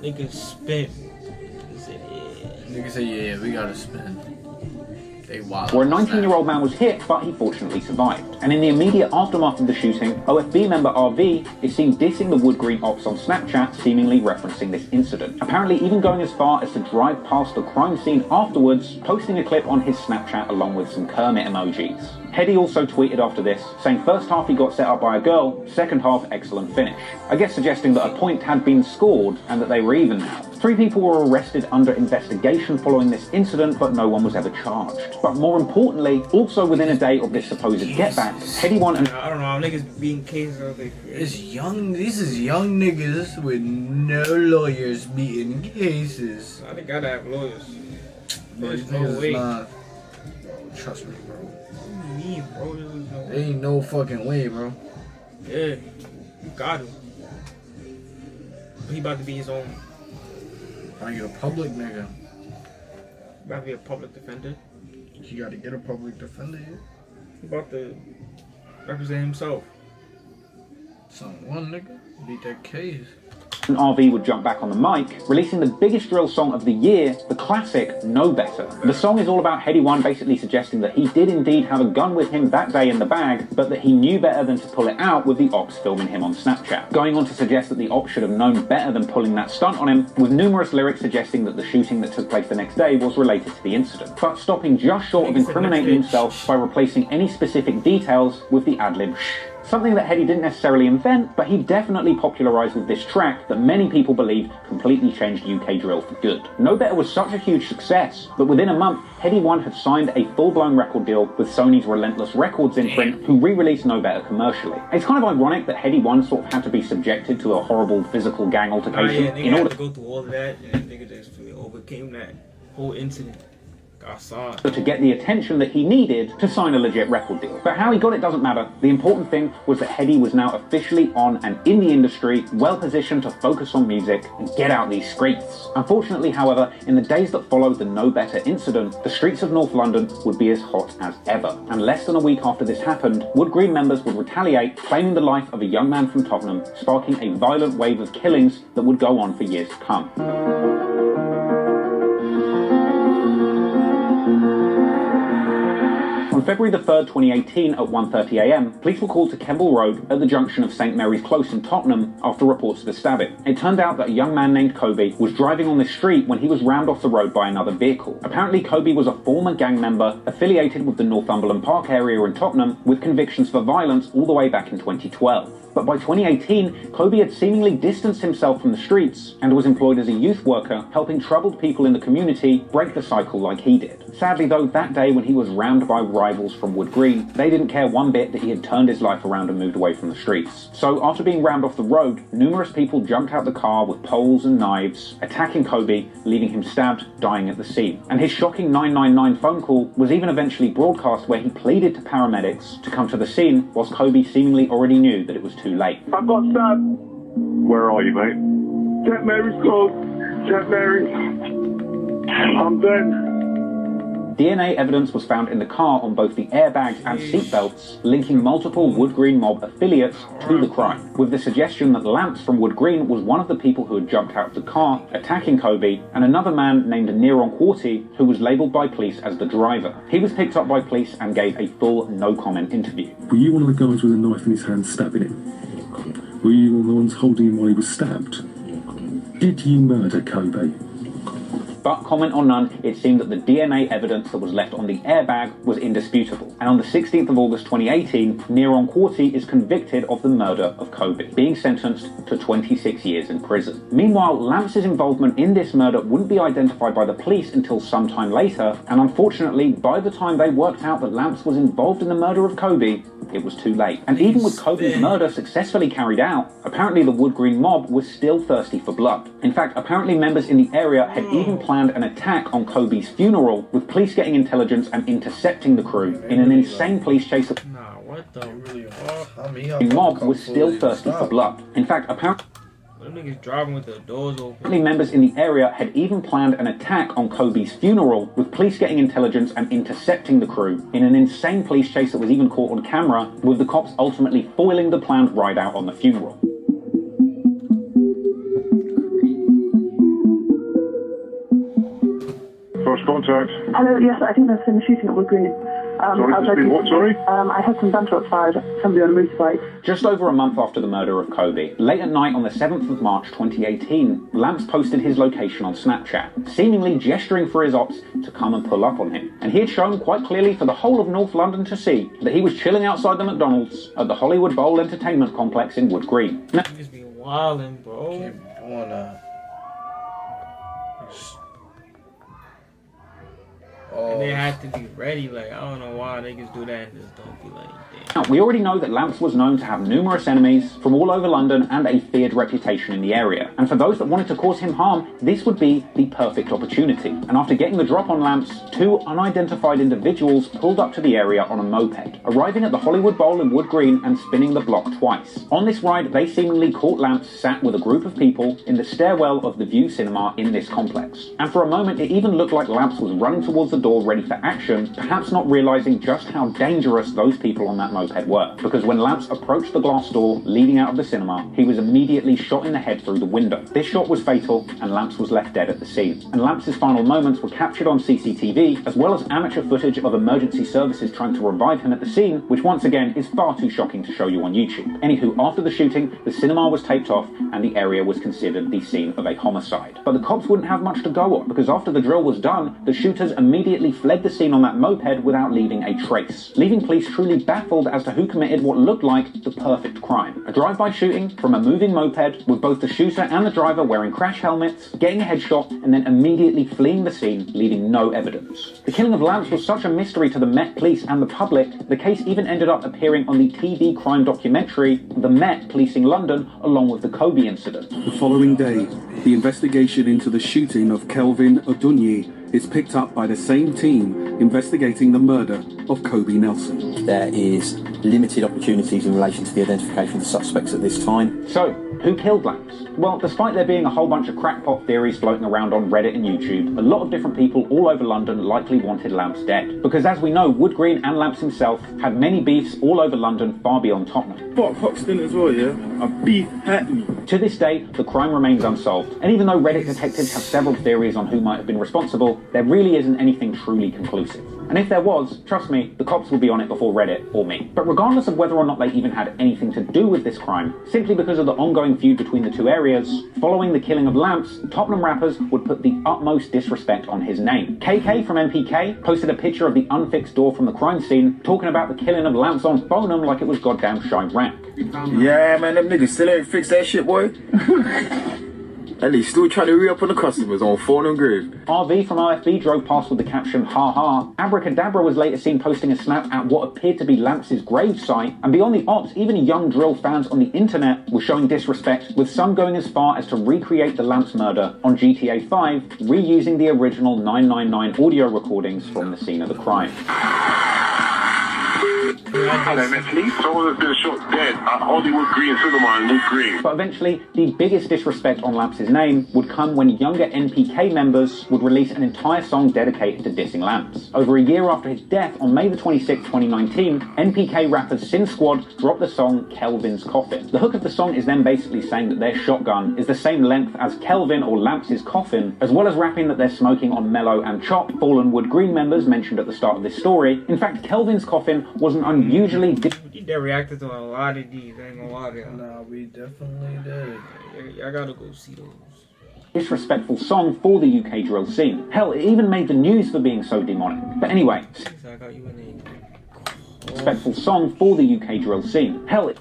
Niggas spit. Niggas say, yeah, we gotta spin. Where a 19-year-old man was hit, but he fortunately survived. And in the immediate aftermath of the shooting, OFB member RV is seen dissing the Wood Green ops on Snapchat, seemingly referencing this incident. Apparently even going as far as to drive past the crime scene afterwards, posting a clip on his Snapchat along with some Kermit emojis. Heady also tweeted after this, saying first half he got set up by a girl, second half excellent finish. I guess suggesting that a point had been scored and that they were even now. 3 people were arrested under investigation following this incident, but no one was ever charged. But more importantly, also within a day of this supposed get-back, Heady One and... I don't know, niggas beating cases out there. This is young niggas with no lawyers beating cases. They gotta have lawyers. There's no way. Not... Trust me, bro. What do you mean, bro? There ain't no fucking way, bro. Yeah, you got him. He about to be his own. I get a public nigga. About to be a public defender. You gotta get a public defender here. He about to represent himself. Someone nigga beat that case. And RV would jump back on the mic, releasing the biggest drill song of the year, the classic Know Better. The song is all about Heady One basically suggesting that he did indeed have a gun with him that day in the bag, but that he knew better than to pull it out with the ops filming him on Snapchat. Going on to suggest that the ops should have known better than pulling that stunt on him, with numerous lyrics suggesting that the shooting that took place the next day was related to the incident, but stopping just short of incriminating himself by replacing any specific details with the ad-lib shh. Something that Heady didn't necessarily invent, but he definitely popularised with this track that many people believe completely changed UK drill for good. Know Better was such a huge success that within a month, Heady One had signed a full-blown record deal with Sony's Relentless Records imprint, who re-released Know Better commercially. It's kind of ironic that Heady One sort of had to be subjected to a horrible physical gang altercation in order to go through all of that, and nigga just overcame that whole incident. To get the attention that he needed to sign a legit record deal. But how he got it doesn't matter. The important thing was that Heady was now officially on and in the industry, well positioned to focus on music and get out these streets. Unfortunately, however, in the days that followed the Know Better incident, the streets of North London would be as hot as ever. And less than a week after this happened, Wood Green members would retaliate, claiming the life of a young man from Tottenham, sparking a violent wave of killings that would go on for years to come. On February the 3rd, 2018 at 1:30 AM, police were called to Kemble Road at the junction of St Mary's Close in Tottenham after reports of a stabbing. It turned out that a young man named Kobe was driving on this street when he was rammed off the road by another vehicle. Apparently Kobe was a former gang member affiliated with the Northumberland Park area in Tottenham with convictions for violence all the way back in 2012. But by 2018, Kobe had seemingly distanced himself from the streets and was employed as a youth worker, helping troubled people in the community break the cycle like he did. Sadly though, that day when he was rammed by rivals from Wood Green, they didn't care one bit that he had turned his life around and moved away from the streets. So after being rammed off the road, numerous people jumped out the car with poles and knives, attacking Kobe, leaving him stabbed, dying at the scene. And his shocking 999 phone call was even eventually broadcast, where he pleaded to paramedics to come to the scene, whilst Kobe seemingly already knew that it was too late. I got stabbed. Where are you, mate? St Mary's close. St Mary's. I'm dead. DNA evidence was found in the car on both the airbags and seatbelts, linking multiple Wood Green mob affiliates to the crime, with the suggestion that Lamps from Wood Green was one of the people who had jumped out of the car, attacking Kobe, and another man named Neron Quarty, who was labelled by police as the driver. He was picked up by police and gave a full no-comment interview. Were you one of the guys with a knife in his hand stabbing him? Were you one of the ones holding him while he was stabbed? Did you murder Kobe? But comment or none, it seemed that the DNA evidence that was left on the airbag was indisputable. And on the 16th of August 2018, Neron Quarty is convicted of the murder of Kobe, being sentenced to 26 years in prison. Meanwhile, Lamps' involvement in this murder wouldn't be identified by the police until some time later, and unfortunately, by the time they worked out that Lamps was involved in the murder of Kobe, it was too late. And even with Kobe's murder successfully carried out, apparently the Wood Green mob was still thirsty for blood. In fact, apparently members in the area had even planned an attack on Kobe's funeral, with police getting intelligence and intercepting the crew in an insane police chase. What the The mob was still thirsty for blood. In fact, apparently niggas driving with the doors open. Members in the area had even planned an attack on Kobe's funeral, with police getting intelligence and intercepting the crew in an insane police chase that was even caught on camera, with the cops ultimately foiling the planned ride out on the funeral. First contact. Hello, yes, I think there's been a shooting at Wood Green. Sorry? I had some banter outside, somebody on a motorbike. Just over a month after the murder of Kobe, late at night on the 7th of March 2018, Lamps posted his location on Snapchat, seemingly gesturing for his ops to come and pull up on him. And he had shown quite clearly for the whole of North London to see that he was chilling outside the McDonald's at the Hollywood Bowl Entertainment Complex in Wood Green. Now, niggas be wildin', bro. And they had to be ready, like, I don't know why niggas do that and just don't be like, damn. Now, we already know that Lamps was known to have numerous enemies from all over London and a feared reputation in the area. And for those that wanted to cause him harm, this would be the perfect opportunity. And after getting the drop on Lamps, two unidentified individuals pulled up to the area on a moped, arriving at the Hollywood Bowl in Wood Green and spinning the block twice. On this ride, they seemingly caught Lamps sat with a group of people in the stairwell of the View Cinema in this complex. And for a moment, it even looked like Lamps was running towards the door ready for action, perhaps not realizing just how dangerous those people on that moped were. Because when Lamps approached the glass door leading out of the cinema, he was immediately shot in the head through the window. This shot was fatal, and Lamps was left dead at the scene. And Lamps' final moments were captured on CCTV, as well as amateur footage of emergency services trying to revive him at the scene, which once again is far too shocking to show you on YouTube. Anywho, after the shooting, the cinema was taped off, and the area was considered the scene of a homicide. But the cops wouldn't have much to go on, because after the drill was done, the shooters immediately fled the scene on that moped without leaving a trace, leaving police truly baffled as to who committed what looked like the perfect crime. A drive-by shooting from a moving moped, with both the shooter and the driver wearing crash helmets, getting a headshot, and then immediately fleeing the scene, leaving no evidence. The killing of Lamps was such a mystery to the Met Police and the public, the case even ended up appearing on the TV crime documentary The Met Policing London, along with the Kobe incident. The following day, the investigation into the shooting of Kelvin Odunyi is picked up by the same team investigating the murder of Kobe Nelson. There is limited opportunities in relation to the identification of the suspects at this time. So, who killed Lamps? Well, despite there being a whole bunch of crackpot theories floating around on Reddit and YouTube, a lot of different people all over London likely wanted Lamps dead. Because as we know, Wood Green and Lamps himself had many beefs all over London, far beyond Tottenham. Fuck Hoxton as well, yeah? A beef at me. To this day, the crime remains unsolved, and even though Reddit detectives have several theories on who might have been responsible, there really isn't anything truly conclusive. And if there was, trust me, the cops will be on it before Reddit or me. But regardless of whether or not they even had anything to do with this crime, simply because of the ongoing feud between the two areas, following the killing of Lamps, Tottenham rappers would put the utmost disrespect on his name. KK from MPK posted a picture of the unfixed door from the crime scene, talking about the killing of Lamps on Phonum like it was goddamn Chirac. Yeah, man, them niggas still ain't fixed that shit, boy. And they still trying to re-up on the customers on phone and grave. RV from OFB drove past with the caption, "Ha ha." Abracadabra was later seen posting a snap at what appeared to be Lamps' grave site. And beyond the ops, even young drill fans on the internet were showing disrespect, with some going as far as to recreate the Lamps murder on GTA 5, reusing the original 999 audio recordings from the scene of the crime. Hello, Met Police. Someone has been shot dead at Hollywood Green Cinema in Wood Green. But eventually, the biggest disrespect on Lamps' name would come when younger NPK members would release an entire song dedicated to dissing Lamps. Over a year after his death, on May the 26th, 2019, NPK rappers Sin Squad dropped the song Kelvin's Coffin. The hook of the song is then basically saying that their shotgun is the same length as Kelvin or Lamps' coffin, as well as rapping that they're smoking on Mellow and Chop, fallen Wood Green members mentioned at the start of this story. In fact, Kelvin's coffin was an unusually they reacted to a lot of these, I ain't gonna lie to you. Nah, we definitely did. I gotta go see those. Disrespectful song for the UK drill scene. Hell, it even made the news for being so demonic. But anyway, disrespectful song for the UK drill scene. Hell,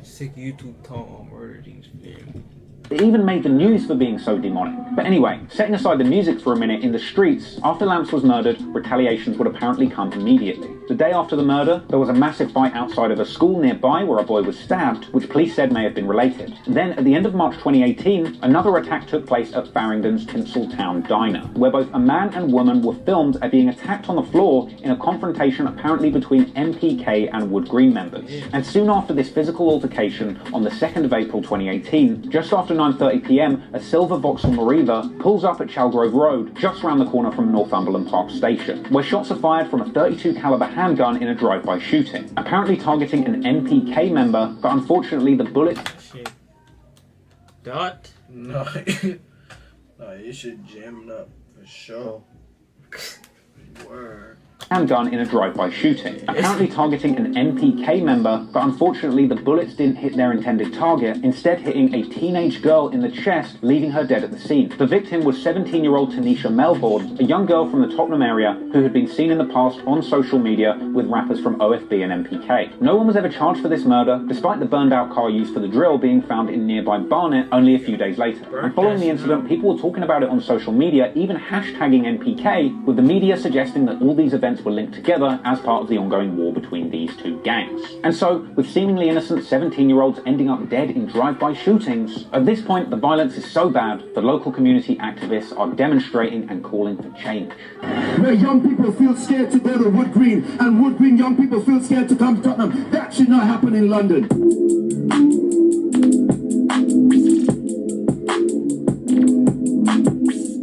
sick YouTube talk on murder these things. It even made the news for being so demonic. But anyway, setting aside the music for a minute, in the streets, after Lamps was murdered, retaliations would apparently come immediately. The day after the murder, there was a massive fight outside of a school nearby where a boy was stabbed, which police said may have been related. Then, at the end of March 2018, another attack took place at Farringdon's Tinseltown Diner, where both a man and woman were filmed as being attacked on the floor in a confrontation apparently between MPK and Wood Green members. And soon after this physical altercation, on the 2nd of April 2018, just after 9:30 p.m, a silver Vauxhall Mariva pulls up at Chalgrove Road, just round the corner from Northumberland Park Station, where shots are fired from a .32 caliber handgun in a drive-by shooting, apparently targeting an MPK member, but unfortunately the bullet... Shit. Dot? No. No, you should jam it up for sure. Word. Handgun in a drive-by shooting, apparently targeting an MPK member, but unfortunately the bullets didn't hit their intended target, instead hitting a teenage girl in the chest, leaving her dead at the scene. The victim was 17-year-old Tanisha Melbourne, a young girl from the Tottenham area who had been seen in the past on social media with rappers from OFB and MPK. No one was ever charged for this murder, despite the burned-out car used for the drill being found in nearby Barnet only a few days later. And following the incident, people were talking about it on social media, even hashtagging MPK, with the media suggesting that all these events were linked together as part of the ongoing war between these two gangs. And so, with seemingly innocent 17-year-olds ending up dead in drive-by shootings, at this point the violence is so bad that local community activists are demonstrating and calling for change. Where young people feel scared to go to Wood Green, and Wood Green young people feel scared to come to Tottenham, that should not happen in London.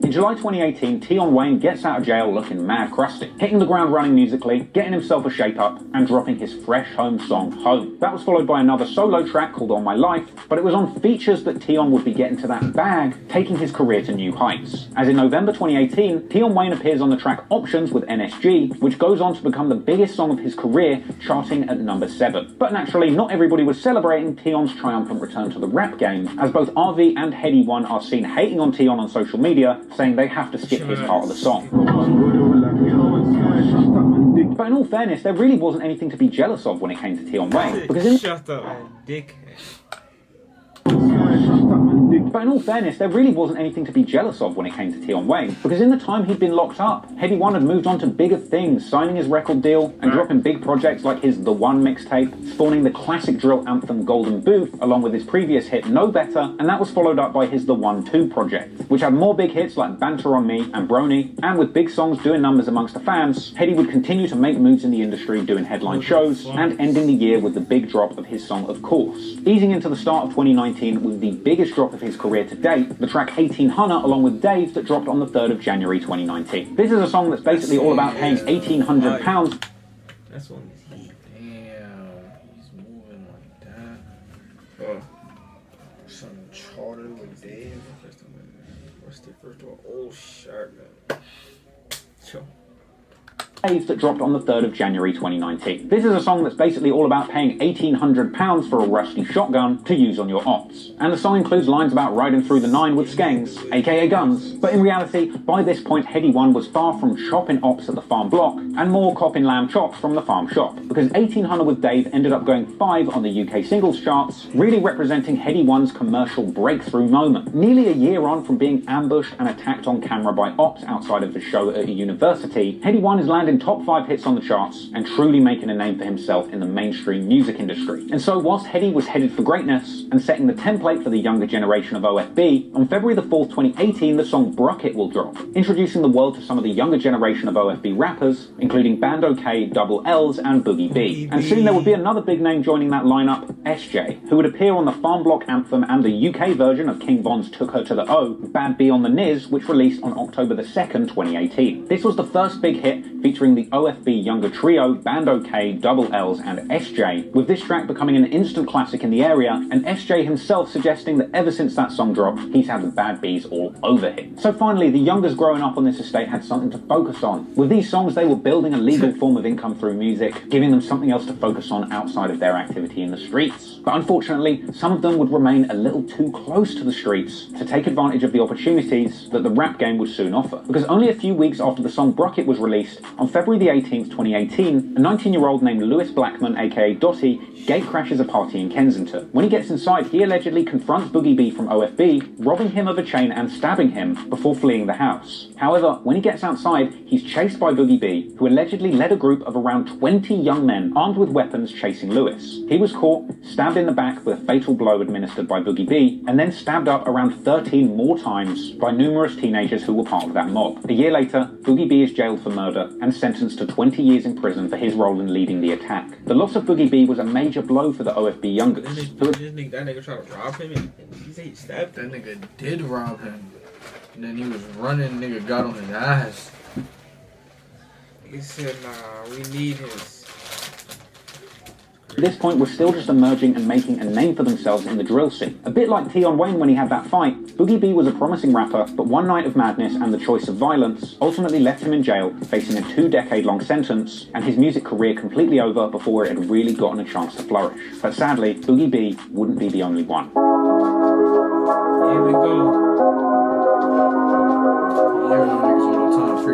In July 2018, Tion Wayne gets out of jail looking mad crusty, hitting the ground running musically, getting himself a shape-up, and dropping his fresh home song, Home. That was followed by another solo track called On My Life, but it was on features that Tion would be getting to that bag, taking his career to new heights. As in November 2018, Tion Wayne appears on the track Options with NSG, which goes on to become the biggest song of his career, charting at number 7. But naturally, not everybody was celebrating Tion's triumphant return to the rap game, as both RV and Heady One are seen hating on Tion on social media, saying they have to skip his part of the song. But in all fairness, there really wasn't anything to be jealous of when it came to Tion Wayne, because in... Shut up, man, dickhead. But in all fairness, there really wasn't anything to be jealous of when it came to Tion Wayne, because in the time he'd been locked up, Heady One had moved on to bigger things, signing his record deal and dropping big projects like his The One mixtape, spawning the classic drill anthem Golden Boot, along with his previous hit No Better, and that was followed up by his The One 2 project, which had more big hits like Banter on Me and Brony, and with big songs doing numbers amongst the fans, Heady would continue to make moves in the industry doing headline shows, and ending the year with the big drop of his song Of Course, easing into the start of 2019 with the biggest drop of his career to date, the track 1800 along with Dave that dropped on the 3rd of January 2019. This is a song that's basically all about paying £1,800. That's one is heat. Damn, he's moving like that. Oh. Some charter with Dave. First of all, old shirt, man. Sure. That dropped on the 3rd of January 2019. This is a song that's basically all about paying £1,800 for a rusty shotgun to use on your ops. And the song includes lines about riding through the 9 with skanks, aka guns. But in reality, by this point, Heady One was far from chopping ops at the farm block, and more copping lamb chops from the farm shop. Because 1800 with Dave ended up going 5 on the UK singles charts, really representing Heady One's commercial breakthrough moment. Nearly a year on from being ambushed and attacked on camera by ops outside of the show at a university, Heady One is landing top 5 hits on the charts and truly making a name for himself in the mainstream music industry. And so whilst Heady was headed for greatness and setting the template for the younger generation of OFB, on February the 4th, 2018, the song Brocket will drop, introducing the world to some of the younger generation of OFB rappers, including Band OK, Double L's and Boogie B. And soon there would be another big name joining that lineup, SJ, who would appear on the Farm Block anthem and the UK version of King Von's Took Her to the O, Bad B on the Niz, which released on October the 2nd, 2018. This was the first big hit featuring the OFB younger trio, Band OK, Double L's and SJ, with this track becoming an instant classic in the area, and SJ himself suggesting that ever since that song dropped, he's had the bad bees all over him. So finally, the youngers growing up on this estate had something to focus on. With these songs, they were building a legal form of income through music, giving them something else to focus on outside of their activity in the streets. But unfortunately, some of them would remain a little too close to the streets to take advantage of the opportunities that the rap game would soon offer. Because only a few weeks after the song Brocket was released, on February the 18th, 2018, a 19-year-old named Lewis Blackman, aka Dotty, gate crashes a party in Kensington. When he gets inside, he allegedly confronts Boogie B from OFB, robbing him of a chain and stabbing him before fleeing the house. However, when he gets outside, he's chased by Boogie B, who allegedly led a group of around 20 young men armed with weapons chasing Lewis. He was caught, stabbed in the back with a fatal blow administered by Boogie B, and then stabbed up around 13 more times by numerous teenagers who were part of that mob. A year later, Boogie B is jailed for murder and sentenced to 20 years in prison for his role in leading the attack. The loss of Boogie B was a major blow for the OFB youngers. That nigga tried to rob him and he stabbed him. That nigga did rob him. And then he was running, nigga got on his ass. He said, nah, we need his. At this point, we're still just emerging and making a name for themselves in the drill scene. A bit like Tion Wayne when he had that fight, Boogie B was a promising rapper, but one night of madness and the choice of violence ultimately left him in jail, facing a 2-decade-long sentence, and his music career completely over before it had really gotten a chance to flourish. But sadly, Boogie B wouldn't be the only one. Here we go.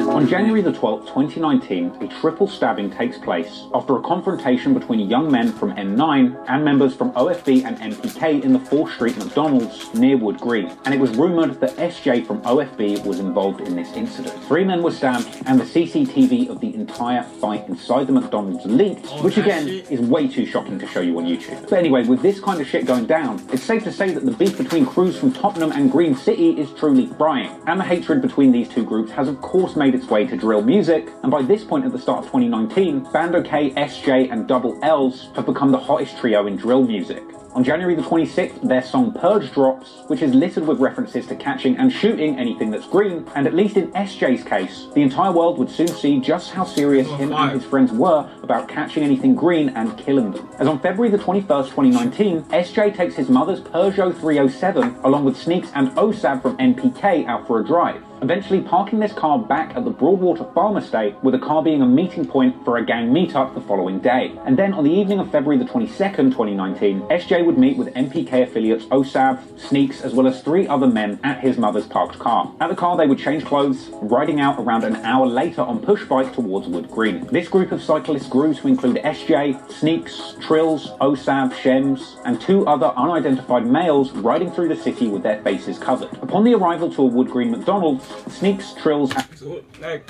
On January the 12th, 2019, a triple stabbing takes place after a confrontation between young men from M9 and members from OFB and MPK in the 4th Street McDonald's near Wood Green, and it was rumoured that SJ from OFB was involved in this incident. 3 men were stabbed, and the CCTV of the entire fight inside the McDonald's leaked, which again is way too shocking to show you on YouTube. But anyway, with this kind of shit going down, it's safe to say that the beef between crews from Tottenham and Green City is truly frying, and the hatred between these two groups has of course made its way to drill music, and by this point at the start of 2019, Bando K, SJ and Double L's have become the hottest trio in drill music. On January the 26th, their song Purge drops, which is littered with references to catching and shooting anything that's green, and at least in SJ's case, the entire world would soon see just how serious him and his friends were about catching anything green and killing them. As on February the 21st, 2019, SJ takes his mother's Peugeot 307, along with Sneaks and OSAB from NPK out for a drive, eventually parking this car back at the Broadwater Farm Estate, with the car being a meeting point for a gang meetup the following day. And then on the evening of February the 22nd, 2019, SJ would meet with MPK affiliates OSAB, Sneaks, as well as 3 other men at his mother's parked car. At the car, they would change clothes, riding out around an hour later on push bikes towards Wood Green. This group of cyclists grew to include SJ, Sneaks, Trills, OSAB, Shems, and 2 other unidentified males riding through the city with their faces covered. Upon the arrival to a Wood Green McDonald's, Sneaks, Trills, so, like,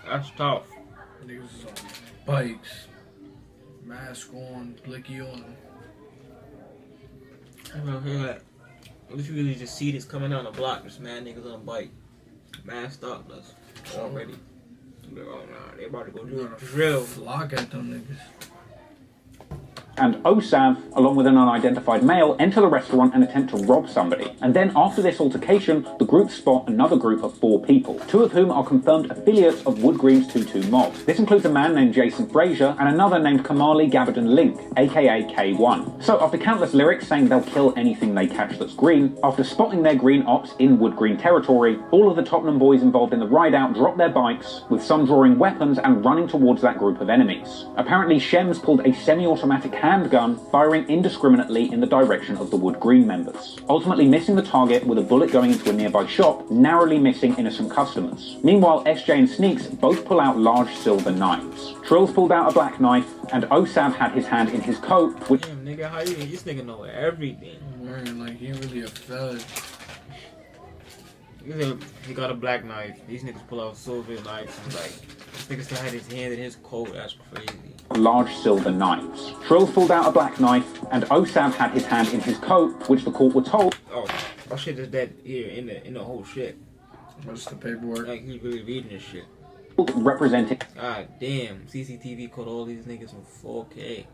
that's tough. Niggas on bikes, mask on, blicky on them. What if you really just see this coming down the block? There's mad niggas on a bike, masked up, that's already. Oh nah, they about to go do a drill. Flock at them niggas. And OSAV, along with an unidentified male, enter the restaurant and attempt to rob somebody. And then after this altercation, the group spot another group of 4 people, 2 of whom are confirmed affiliates of Wood Green's 2-2 mob. This includes a man named Jason Frazier and another named Kamali Gabardon Link, aka K1. So after countless lyrics saying they'll kill anything they catch that's green, after spotting their green ops in Wood Green territory, all of the Tottenham boys involved in the ride-out drop their bikes, with some drawing weapons and running towards that group of enemies. Apparently Shems pulled a semi-automatic handgun, firing indiscriminately in the direction of the Wood Green members, ultimately missing the target with a bullet going into a nearby shop, narrowly missing innocent customers. Meanwhile, SJ and Sneaks both pull out large silver knives. Trills pulled out a black knife, and OSAB had his hand in his coat, which— Damn, nigga, how you think this nigga know everything? Man, like, he really a thug. He got a black knife. These niggas pull out silver knives. And like, this nigga still had his hand in his coat. That's crazy. Large silver knives. Trills pulled out a black knife, and OSAB had his hand in his coat, which the court were told— Oh, that shit is dead here in the whole shit. What's the paperwork? Like, he's really reading this shit. Representing— God damn, CCTV caught all these niggas in 4K.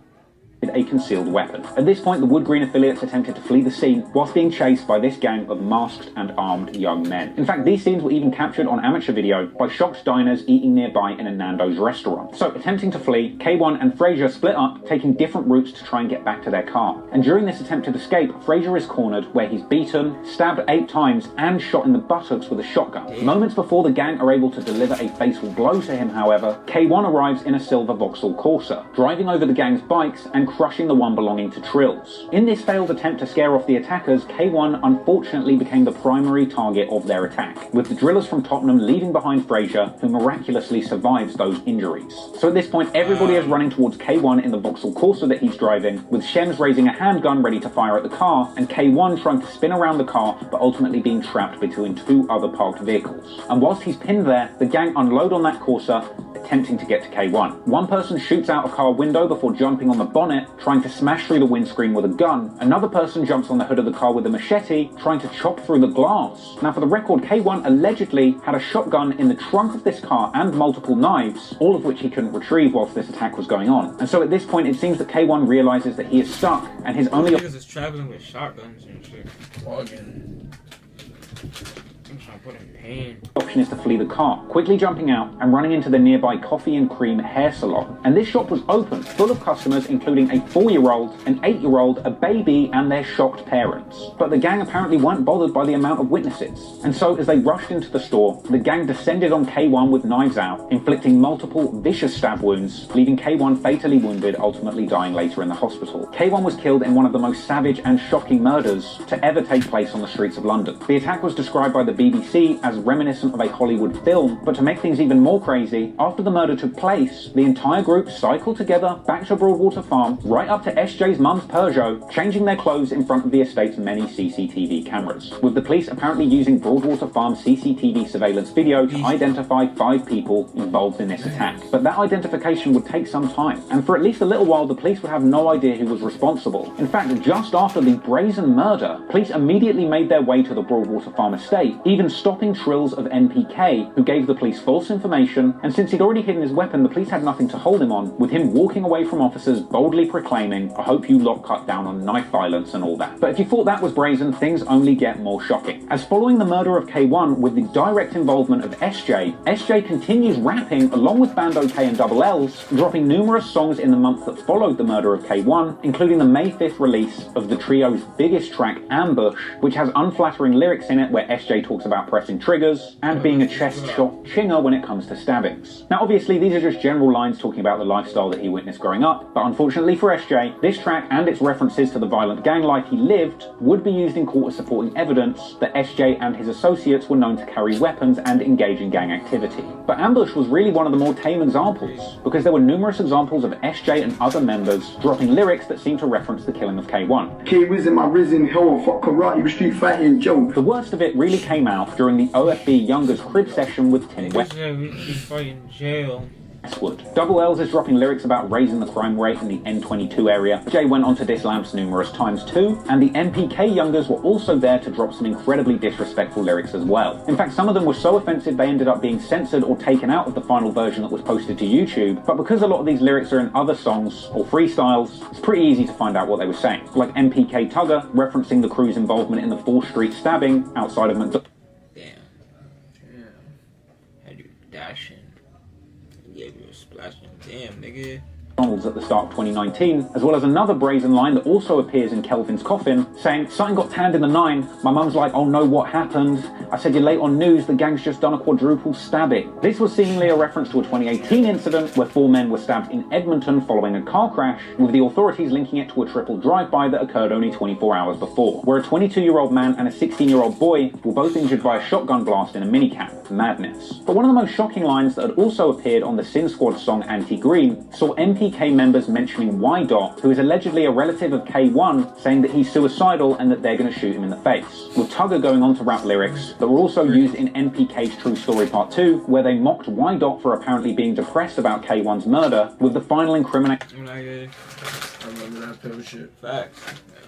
a concealed weapon. At this point, the Wood Green affiliates attempted to flee the scene whilst being chased by this gang of masked and armed young men. In fact, these scenes were even captured on amateur video by shocked diners eating nearby in a Nando's restaurant. So, attempting to flee, K1 and Fraser split up, taking different routes to try and get back to their car. And during this attempted escape, Fraser is cornered where he's beaten, stabbed 8 times, and shot in the buttocks with a shotgun. Moments before the gang are able to deliver a fatal blow to him, however, K1 arrives in a silver Vauxhall Corsa, driving over the gang's bikes and crushing the one belonging to Trills. In this failed attempt to scare off the attackers, K1 unfortunately became the primary target of their attack, with the drillers from Tottenham leaving behind Fraser, who miraculously survives those injuries. So at this point, everybody is running towards K1 in the Vauxhall Corsa that he's driving, with Shems raising a handgun ready to fire at the car, and K1 trying to spin around the car, but ultimately being trapped between 2 other parked vehicles. And whilst he's pinned there, the gang unload on that Corsa, attempting to get to K1. One person shoots out a car window before jumping on the bonnet, trying to smash through the windscreen with a gun. Another person jumps on the hood of the car with a machete, trying to chop through the glass. Now, for the record, K1 allegedly had a shotgun in the trunk of this car and multiple knives, all of which he couldn't retrieve whilst this attack was going on. And so at this point, it seems that K1 realizes that he is stuck, and his only option is traveling with shotguns and shit. option is to flee the car, quickly jumping out and running into the nearby Coffee and Cream hair salon. And this shop was open, full of customers, including a 4-year-old, an 8-year-old, a baby, and their shocked parents. But the gang apparently weren't bothered by the amount of witnesses. And so as they rushed into the store, the gang descended on K1 with knives out, inflicting multiple vicious stab wounds, leaving K1 fatally wounded, ultimately dying later in the hospital. K1 was killed in one of the most savage and shocking murders to ever take place on the streets of London. The attack was described by the BBC as reminiscent of a Hollywood film, but to make things even more crazy, after the murder took place, the entire group cycled together back to Broadwater Farm, right up to SJ's mum's Peugeot, changing their clothes in front of the estate's many CCTV cameras, with the police apparently using Broadwater Farm CCTV surveillance video to identify 5 people involved in this attack. But that identification would take some time, and for at least a little while the police would have no idea who was responsible. In fact, just after the brazen murder, police immediately made their way to the Broadwater Farm estate, even stopping Trills of NPK, who gave the police false information, and since he'd already hidden his weapon, the police had nothing to hold him on, with him walking away from officers boldly proclaiming, "I hope you lot cut down on knife violence," and all that. But if you thought that was brazen, things only get more shocking. As following the murder of K1 with the direct involvement of SJ continues rapping along with Bando K and Double L's, dropping numerous songs in the month that followed the murder of K1, including the May 5th release of the trio's biggest track, Ambush, which has unflattering lyrics in it where SJ talks about pressing triggers and being a chest-shot chinger when it comes to stabbings. Now obviously these are just general lines talking about the lifestyle that he witnessed growing up, but unfortunately for SJ, this track and its references to the violent gang life he lived would be used in court as supporting evidence that SJ and his associates were known to carry weapons and engage in gang activity. But Ambush was really one of the more tame examples, because there were numerous examples of SJ and other members dropping lyrics that seemed to reference the killing of K1. K-Wiz in my risen hell, fuck karate with street fighting Joe. The worst of it really came out during the OFB Youngers crib session with Tim Westwood. Double L's is dropping lyrics about raising the crime rate in the N22 area. Jay went on to diss Lamps numerous times too, and the MPK Youngers were also there to drop some incredibly disrespectful lyrics as well. In fact, some of them were so offensive they ended up being censored or taken out of the final version that was posted to YouTube, but because a lot of these lyrics are in other songs or freestyles, it's pretty easy to find out what they were saying. Like MPK Tugger referencing the crew's involvement in the 4th Street stabbing outside of McDonald's. Damn, nigga. At the start of 2019, as well as another brazen line that also appears in Kelvin's coffin, saying, "Something got tanned in the 9. My mum's like, oh no, what happened? I said, you're late on news, the gang's just done a quadruple stabbing." This was seemingly a reference to a 2018 incident where 4 men were stabbed in Edmonton following a car crash, with the authorities linking it to a triple drive-by that occurred only 24 hours before, where a 22-year-old man and a 16-year-old boy were both injured by a shotgun blast in a minicab. Madness. But one of the most shocking lines that had also appeared on the Sin Squad song Anti-Green saw MPK members mentioning Y Dot, who is allegedly a relative of K1, saying that he's suicidal and that they're going to shoot him in the face, with Tugger going on to rap lyrics that were also used in MPK's True Story Part 2, where they mocked Y Dot for apparently being depressed about K1's murder, with the final incriminating Facts. That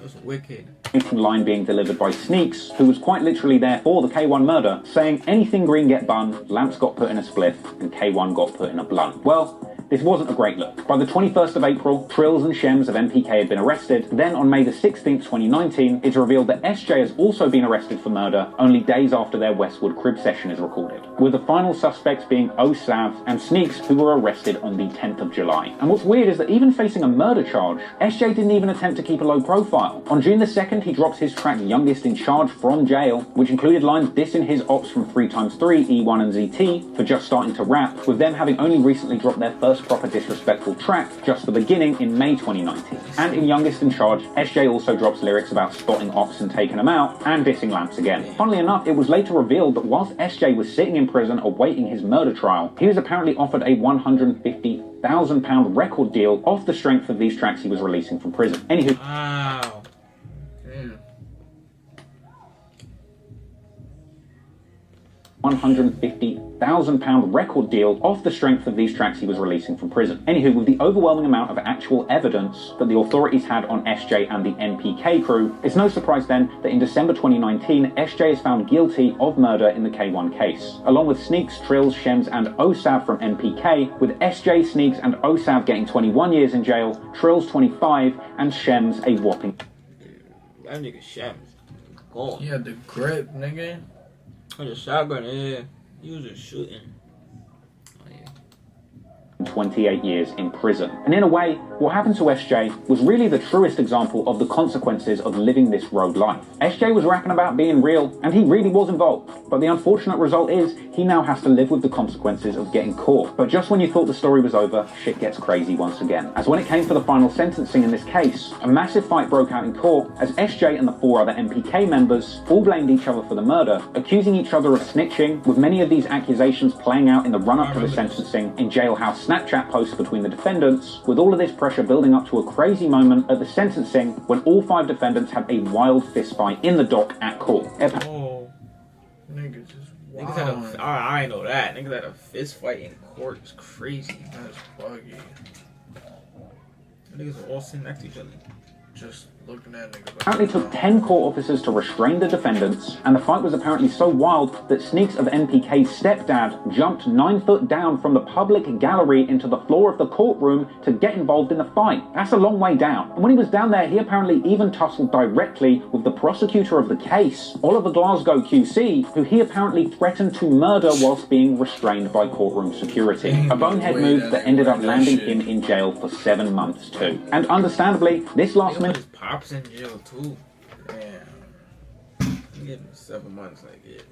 was wicked. Line being delivered by Sneaks, who was quite literally there for the K1 murder, saying anything green get bun, Lamps got put in a spliff, and K1 got put in a blunt. Well, this wasn't a great look. By the 21st of April, Trills and Shems of MPK had been arrested. Then on May the 16th, 2019, it's revealed that SJ has also been arrested for murder only days after their Westwood crib session is recorded, with the final suspects being Osav and Sneaks, who were arrested on the 10th of July. And what's weird is that even facing a murder charge, SJ didn't even attempt to keep a low profile. On June the 2nd, he drops his track Youngest in Charge from jail, which included lines dissing his ops from 3x3, E1 and ZT for just starting to rap, with them having only recently dropped their first proper disrespectful track, Just the Beginning, in May 2019. And in Youngest in Charge, SJ also drops lyrics about spotting ops and taking them out, and dissing Lamps again. Funnily enough, it was later revealed that whilst SJ was sitting in prison awaiting his murder trial, he was apparently offered a £150,000 record deal off the strength of these tracks he was releasing from prison. Anywho. Wow. Damn. £150,000 record deal off the strength of these tracks he was releasing from prison. Anywho, with the overwhelming amount of actual evidence that the authorities had on SJ and the MPK crew, it's no surprise then that in December 2019, SJ is found guilty of murder in the K1 case, along with Sneaks, Trills, Shems and Osav from MPK, with SJ, Sneaks and Osav getting 21 years in jail, Trills 25 and Shems a whopping... That nigga Shems. Go on. He had the grip, nigga. With a shotgun, yeah. He was just shooting. 28 years in prison. And in a way, what happened to SJ was really the truest example of the consequences of living this road life. SJ was rapping about being real, and he really was involved. But the unfortunate result is, he now has to live with the consequences of getting caught. But just when you thought the story was over, shit gets crazy once again. As when it came for the final sentencing in this case, a massive fight broke out in court as SJ and the 4 other MPK members all blamed each other for the murder, accusing each other of snitching, with many of these accusations playing out in the run-up to the sentencing in jailhouse Snapchat posts between the defendants, with all of this pressure building up to a crazy moment at the sentencing when all 5 defendants had a wild fistfight in the dock at court. Oh. Niggas just Niggas had a, I ain't know that. Niggas had a fist fight in court. It's crazy. That's buggy. Niggas are all sitting next to each other. Just looking at niggas. Apparently took 10 court officers to restrain the defendants, and the fight was apparently so wild that Sneaks of MPK's stepdad jumped 9 foot down from the public gallery into the floor of the courtroom to get involved in the fight. That's a long way down. And when he was down there, he apparently even tussled directly with the prosecutor of the case, Oliver Glasgow QC, who he apparently threatened to murder whilst being restrained by courtroom security. A bonehead move that ended up landing him in jail for 7 months too. And understandably, this last minute... Pops in jail too. Damn. You give him 7 months, like it.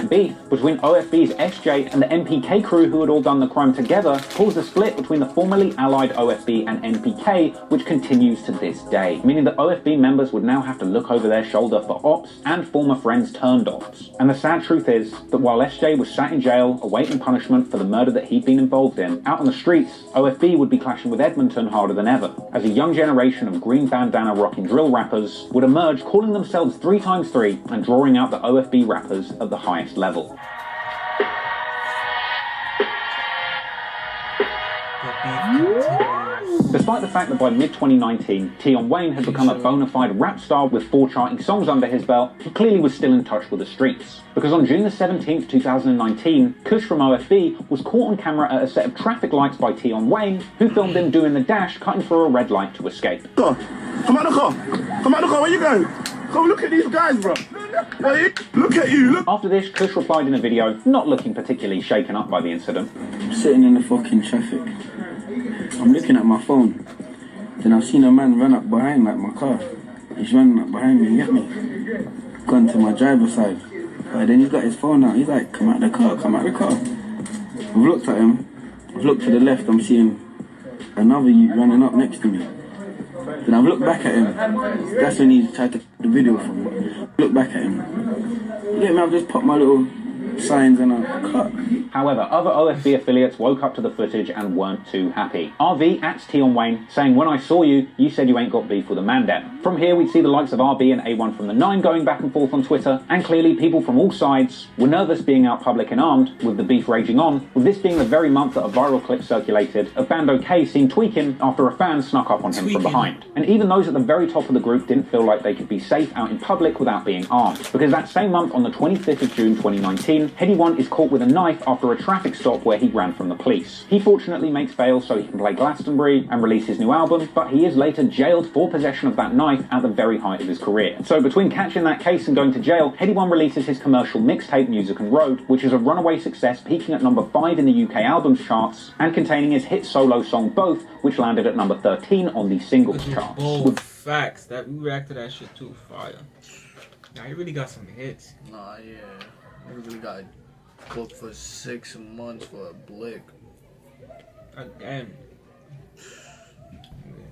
Beef between OFB's SJ and the MPK crew who had all done the crime together caused a split between the formerly allied OFB and MPK, which continues to this day, meaning that OFB members would now have to look over their shoulder for ops and former friends turned ops. And the sad truth is that while SJ was sat in jail awaiting punishment for the murder that he'd been involved in, out on the streets, OFB would be clashing with Edmonton harder than ever, as a young generation of green bandana rocking drill rappers would emerge calling themselves 3x3 and drawing out the OFB rappers at the highest level. Despite the fact that by mid-2019, Tion Wayne had become a bona fide rap star with 4 charting songs under his belt, he clearly was still in touch with the streets. Because on June the 17th, 2019, Kush from OFB was caught on camera at a set of traffic lights by Tion Wayne, who filmed him doing the dash, cutting through a red light to escape. Come out the car! Come out the car, where you going? Come look at these guys, bro! Hey, look at you, look! After this, Kush replied in a video, not looking particularly shaken up by the incident. I'm sitting in the fucking traffic. I'm looking at my phone. Then I've seen a man run up behind like my car. He's running up behind me and get me. Gone to my driver's side. But then he's got his phone out. He's like, come out the car, come out the car. I've looked at him. I've looked to the left. I'm seeing another youth running up next to me. Then I've looked back at him. That's when he tried to the video from me. Look back at him. You get me? I've just popped my little signs and a cut. However, other OFB affiliates woke up to the footage and weren't too happy. RV at Tion Wayne, saying, when I saw you, you said you ain't got beef with a man dem. From here, we'd see the likes of RB and A1 from the 9 going back and forth on Twitter, and clearly people from all sides were nervous being out public and armed, with the beef raging on, with this being the very month that a viral clip circulated of Bando K seen tweaking after a fan snuck up on him from behind. And even those at the very top of the group didn't feel like they could be safe out in public without being armed, because that same month on the 25th of June 2019, Headie One is caught with a knife after a traffic stop where he ran from the police. He fortunately makes bail so he can play Glastonbury and release his new album, but he is later jailed for possession of that knife at the very height of his career. So between catching that case and going to jail, Headie One releases his commercial mixtape Music and Road, which is a runaway success, peaking at number 5 in the UK albums charts and containing his hit solo song Both, which landed at number 13 on the singles charts. Facts, that we reacted to that shit too. Fire. Nah, he really got some hits. Nah, yeah. He really got booked for 6 months for a blick. Damn.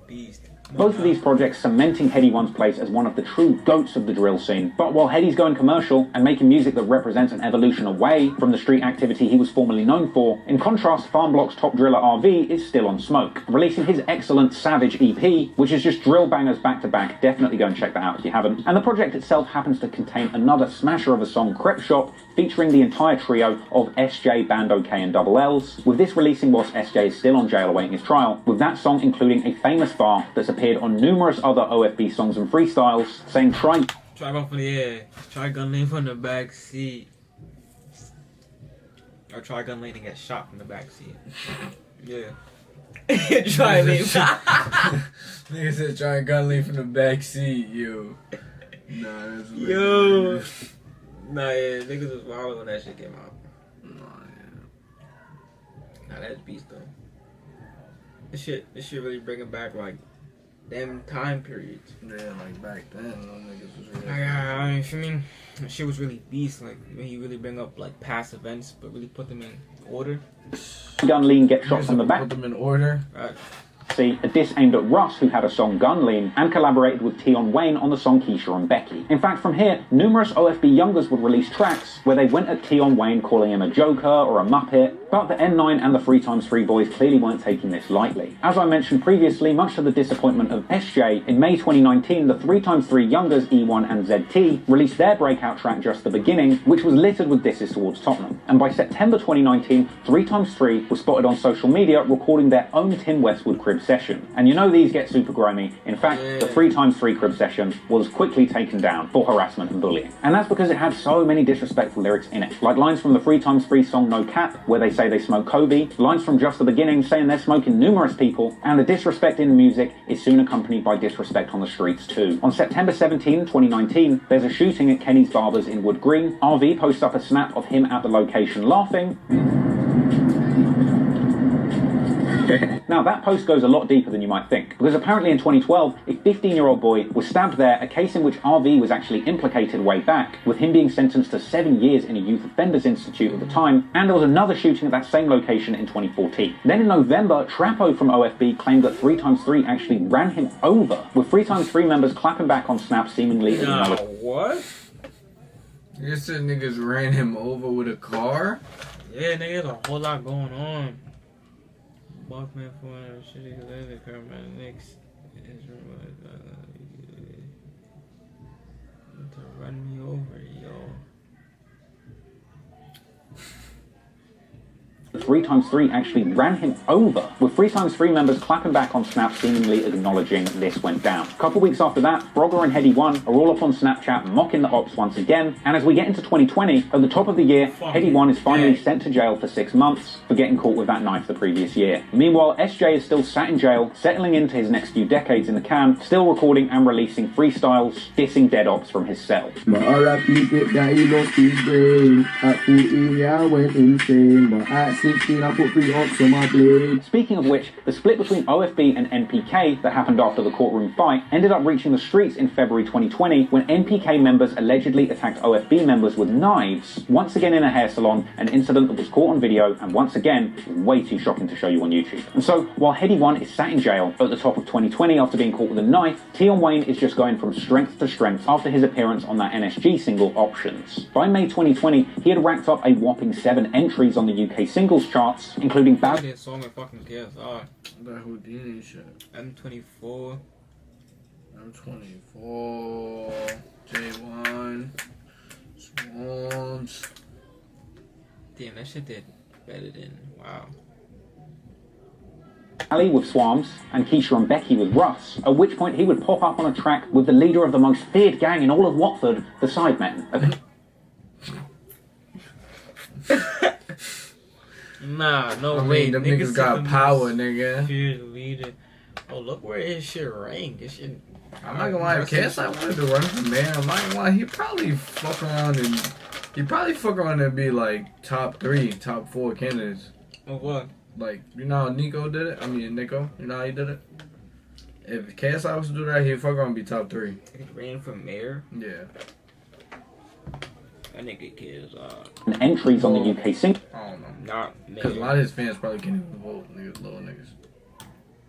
Beast. Both of these projects cementing Headie One's place as one of the true goats of the drill scene. But while Headie's going commercial and making music that represents an evolution away from the street activity he was formerly known for, in contrast, Farm Block's top driller RV is still on smoke, releasing his excellent Savage EP, which is just drill bangers back to back. Definitely go and check that out if you haven't. And the project itself happens to contain another smasher of a song, Crep Shop, featuring the entire trio of SJ, Bando K and Double L's, with this releasing whilst SJ is still on jail awaiting his trial, with that song including a famous bar that's appeared on numerous other OFB songs and freestyles, saying try off in the air, try gun lane from the back seat, or try gun lane and get shot from the back seat. Yeah. Try lane. Nigga said try gun lane from the back seat, yo. Nah, that's yo. Nah, yeah, niggas was wild when that shit came out. Nah, yeah. Nah, that's beast though. This shit really bringing back like them time periods. Yeah, like back then, niggas was really. I mean, that shit was really beast. Like when he really bring up like past events, but really put them in order. Gun lean, get shot from the back. Put them in order. Right. See, a diss aimed at Russ, who had a song Gun Lean, and collaborated with Tion Wayne on the song Keisha and Becky. In fact, from here, numerous OFB youngers would release tracks where they went at Tion Wayne calling him a joker or a muppet, but the N9 and the 3x3 boys clearly weren't taking this lightly. As I mentioned previously, much to the disappointment of SJ, in May 2019, the 3x3 youngers E1 and ZT released their breakout track Just the Beginning, which was littered with disses towards Tottenham. And by September 2019, 3x3 was spotted on social media recording their own Tim Westwood crib session. And you know these get super grimy. In fact, the 3x3 crib session was quickly taken down for harassment and bullying. And that's because it had so many disrespectful lyrics in it. Like lines from the 3x3 song No Cap, where they say they smoke Kobe, lines from Just the Beginning saying they're smoking numerous people, and the disrespect in the music is soon accompanied by disrespect on the streets too. On September 17, 2019, there's a shooting at Kenny's Barbers in Wood Green. RV posts up a snap of him at the location laughing. Now, that post goes a lot deeper than you might think, because apparently in 2012, a 15-year-old boy was stabbed there, a case in which RV was actually implicated way back, with him being sentenced to 7 years in a youth offenders institute at the time, and there was another shooting at that same location in 2014. Then in November, Trapo from OFB claimed that 3x3 actually ran him over, with 3x3 members clapping back on Snap seemingly what? You said niggas ran him over with a car? Yeah, nigga, there's a whole lot going on. Walkman for shitty leather paramedics to run me over, yo. 3x3 actually ran him over, with 3x3 members clapping back on Snap seemingly acknowledging this went down. A couple weeks after that, Brogger and Headie One are all up on Snapchat mocking the ops once again, and as we get into 2020, at the top of the year, Headie One is finally sent to jail for 6 months for getting caught with that knife the previous year. Meanwhile, SJ is still sat in jail, settling into his next few decades in the can, still recording and releasing freestyles, dissing dead ops from his cell. But all I it that he lost his brain. At 14, yeah, I went insane, but at 16, I put 3 ops on my blade. Speaking of which, the split between OFB and NPK that happened after the courtroom fight ended up reaching the streets in February 2020 when NPK members allegedly attacked OFB members with knives, once again in a hair salon, an incident that was caught on video and once again way too shocking to show you on YouTube. And so, while Headie One is sat in jail at the top of 2020 after being caught with a knife, Tion Wayne is just going from strength to strength after his appearance on that NSG single Options. By May 2020, he had racked up a whopping 7 entries on the UK singles charts, including Bad song and fucking KSR. That Houdini shit. M24. M24. J1. Swans. Damn, that shit did better than wow. Ali with Swams, and Keisha and Becky with Russ, at which point he would pop up on a track with the leader of the most feared gang in all of Watford, the Sidemen. Nah, no I way. mean, them niggas got power, nigga. Leader. Oh, look where his shit ranked. This shit. I'm not gonna lie, KSI wanted to run for mayor. I'm not gonna lie, he probably fuck around and be like top 3, top 4 candidates. Of what? Like, you know how Nico did it? I mean, Nico, you know how he did it? If KSI was to do that, he'd fuck around and be top 3. He ran for mayor? Yeah. That nigga kids, And entries on the UK single. I don't know. Not because a lot of his fans probably can't even vote, niggas, little niggas.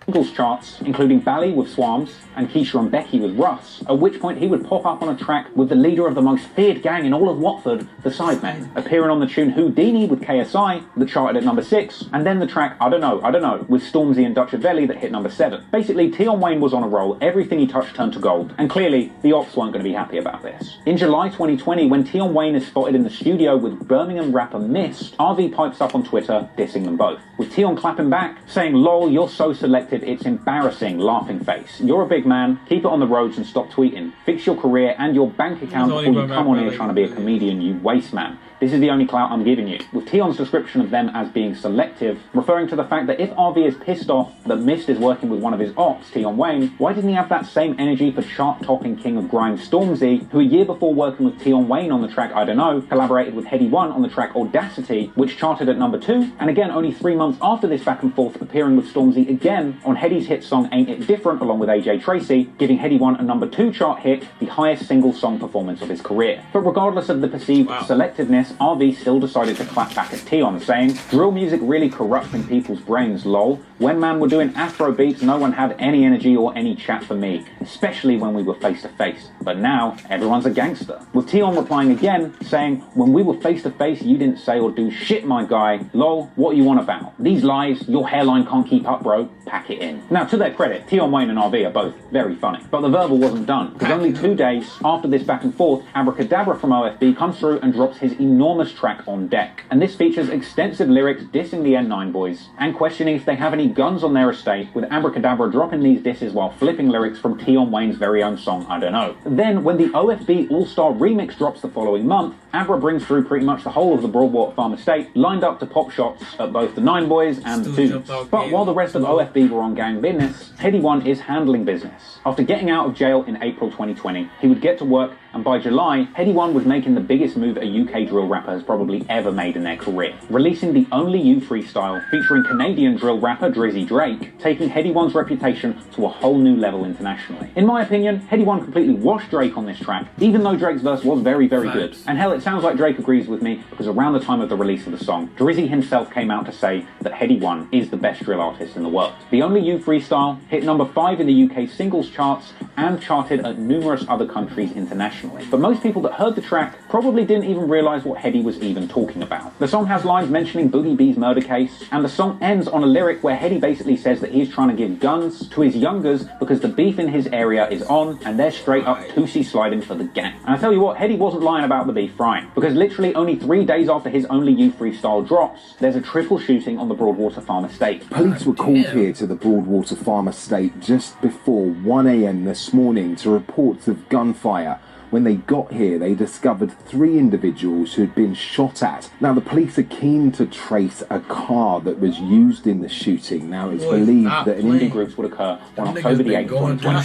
Singles charts, including Bally with Swams and Keisha and Becky with Russ, at which point he would pop up on a track with the leader of the most feared gang in all of Watford, the Sidemen, appearing on the tune Houdini with KSI, that charted at number 6, and then the track I don't know, with Stormzy and Dutchavelli that hit number 7. Basically, Tion Wayne was on a roll, everything he touched turned to gold, and clearly, the ops weren't going to be happy about this. In July 2020, when Tion Wayne is spotted in the studio with Birmingham rapper Mist, RV pipes up on Twitter, dissing them both, with Tion clapping back, saying, "Lol, you're so selective, it's embarrassing, laughing face. You're a big man, keep it on the roads and stop tweeting. Fix your career and your bank account before you come on here trying to be a comedian, you waste man. This is the only clout I'm giving you." With Tion's description of them as being selective, referring to the fact that if RV is pissed off that Mist is working with one of his ops, Tion Wayne, why didn't he have that same energy for chart-topping king of grime Stormzy, who a year before working with Tion Wayne on the track I Don't Know, collaborated with Heady One on the track Audacity, which charted at number 2, and again only 3 months after this back and forth appearing with Stormzy again on Heady's hit song Ain't It Different along with AJ Tracy, giving Heady One a number 2 chart hit, the highest single song performance of his career. But regardless of the perceived selectiveness, RV still decided to clap back at Tion, saying, "Drill music really corrupting people's brains, lol. When man were doing Afro beats, no one had any energy or any chat for me, especially when we were face to face. But now, everyone's a gangster." With Tion replying again, saying, "When we were face to face, you didn't say or do shit, my guy. Lol, what are you on about? These lies, your hairline can't keep up, bro. Pack it in." Now, to their credit, Tion Wayne and RV are both very funny. But the verbal wasn't done, because only 2 days after this back and forth, Abracadabra from OFB comes through and drops his enormous track On Deck. And this features extensive lyrics dissing the N9 boys, and questioning if they have any guns on their estate, with Abracadabra dropping these disses while flipping lyrics from Tion Wayne's very own song I Don't Know. Then, when the OFB All-Star remix drops the following month, Abra brings through pretty much the whole of the Broadwater Farm estate, lined up to pop shots at both the 9 boys and the Tunes. But while the rest of OFB were on gang business, Heady One is handling business. After getting out of jail in April 2020, he would get to work, and by July, Heady One was making the biggest move a UK drill rapper has probably ever made in their career, releasing the Only You freestyle featuring Canadian drill rapper Drizzy Drake, taking Heady One's reputation to a whole new level internationally. In my opinion, Heady One completely washed Drake on this track, even though Drake's verse was very, very good. And hell, it sounds like Drake agrees with me, because around the time of the release of the song, Drizzy himself came out to say that Heady One is the best drill artist in the world. The Only You freestyle hit number 5 in the UK singles charts and charted at numerous other countries internationally. But most people that heard the track probably didn't even realise what Heady was even talking about. The song has lines mentioning Boogie B's murder case, and the song ends on a lyric where Heady basically says that he's trying to give guns to his youngers because the beef in his area is on and they're straight up Tootsie sliding for the gang. And I tell you what, Heady wasn't lying about the beef frying, because literally only 3 days after his Only You freestyle drops, there's a triple shooting on the Broadwater Farm estate. Police were called here to the Broadwater Farm estate just before 1 a.m. this morning to reports of gunfire. When they got here, they discovered 3 individuals who had been shot at. Now, the police are keen to trace a car that was used in the shooting. Now, it's believed that an Indie groups would occur on October the 8th,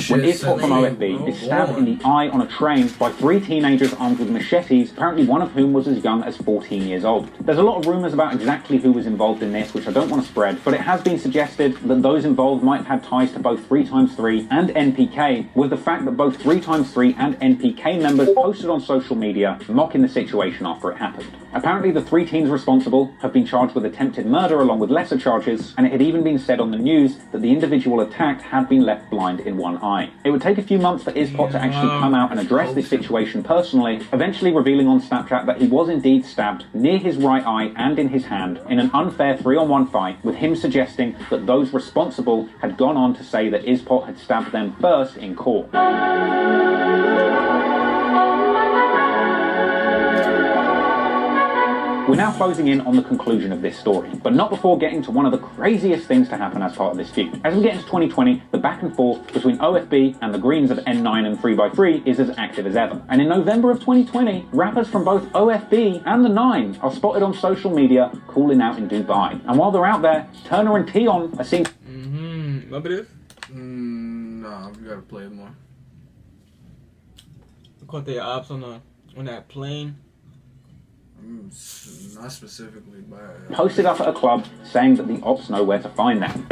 when Ispot from OFB is stabbed in the eye on a train by 3 teenagers armed with machetes, apparently one of whom was as young as 14 years old. There's a lot of rumours about exactly who was involved in this, which I don't want to spread, but it has been suggested that those involved might have had ties to both 3x3 and NPK, with the fact that both 3x3 and NPK members posted on social media mocking the situation after it happened. Apparently the 3 teens responsible have been charged with attempted murder along with lesser charges, and it had even been said on the news that the individual attacked had been left blind in one eye. It would take a few months for Ispot to actually come out and address this situation personally, eventually revealing on Snapchat that he was indeed stabbed near his right eye and in his hand in an unfair 3-on-1 fight, with him suggesting that those responsible had gone on to say that Ispot had stabbed them first in court. We're now closing in on the conclusion of this story, but not before getting to one of the craziest things to happen as part of this feud. As we get into 2020, the back and forth between OFB and the Greens of N9 and 3x3 is as active as ever. And in November of 2020, rappers from both OFB and the 9 are spotted on social media calling out in Dubai. And while they're out there, Turner and Tion are seen... Remember this? Nah, we gotta play it more. Caught their ops on that plane. Not specifically, but posted up at a club saying that the ops know where to find them.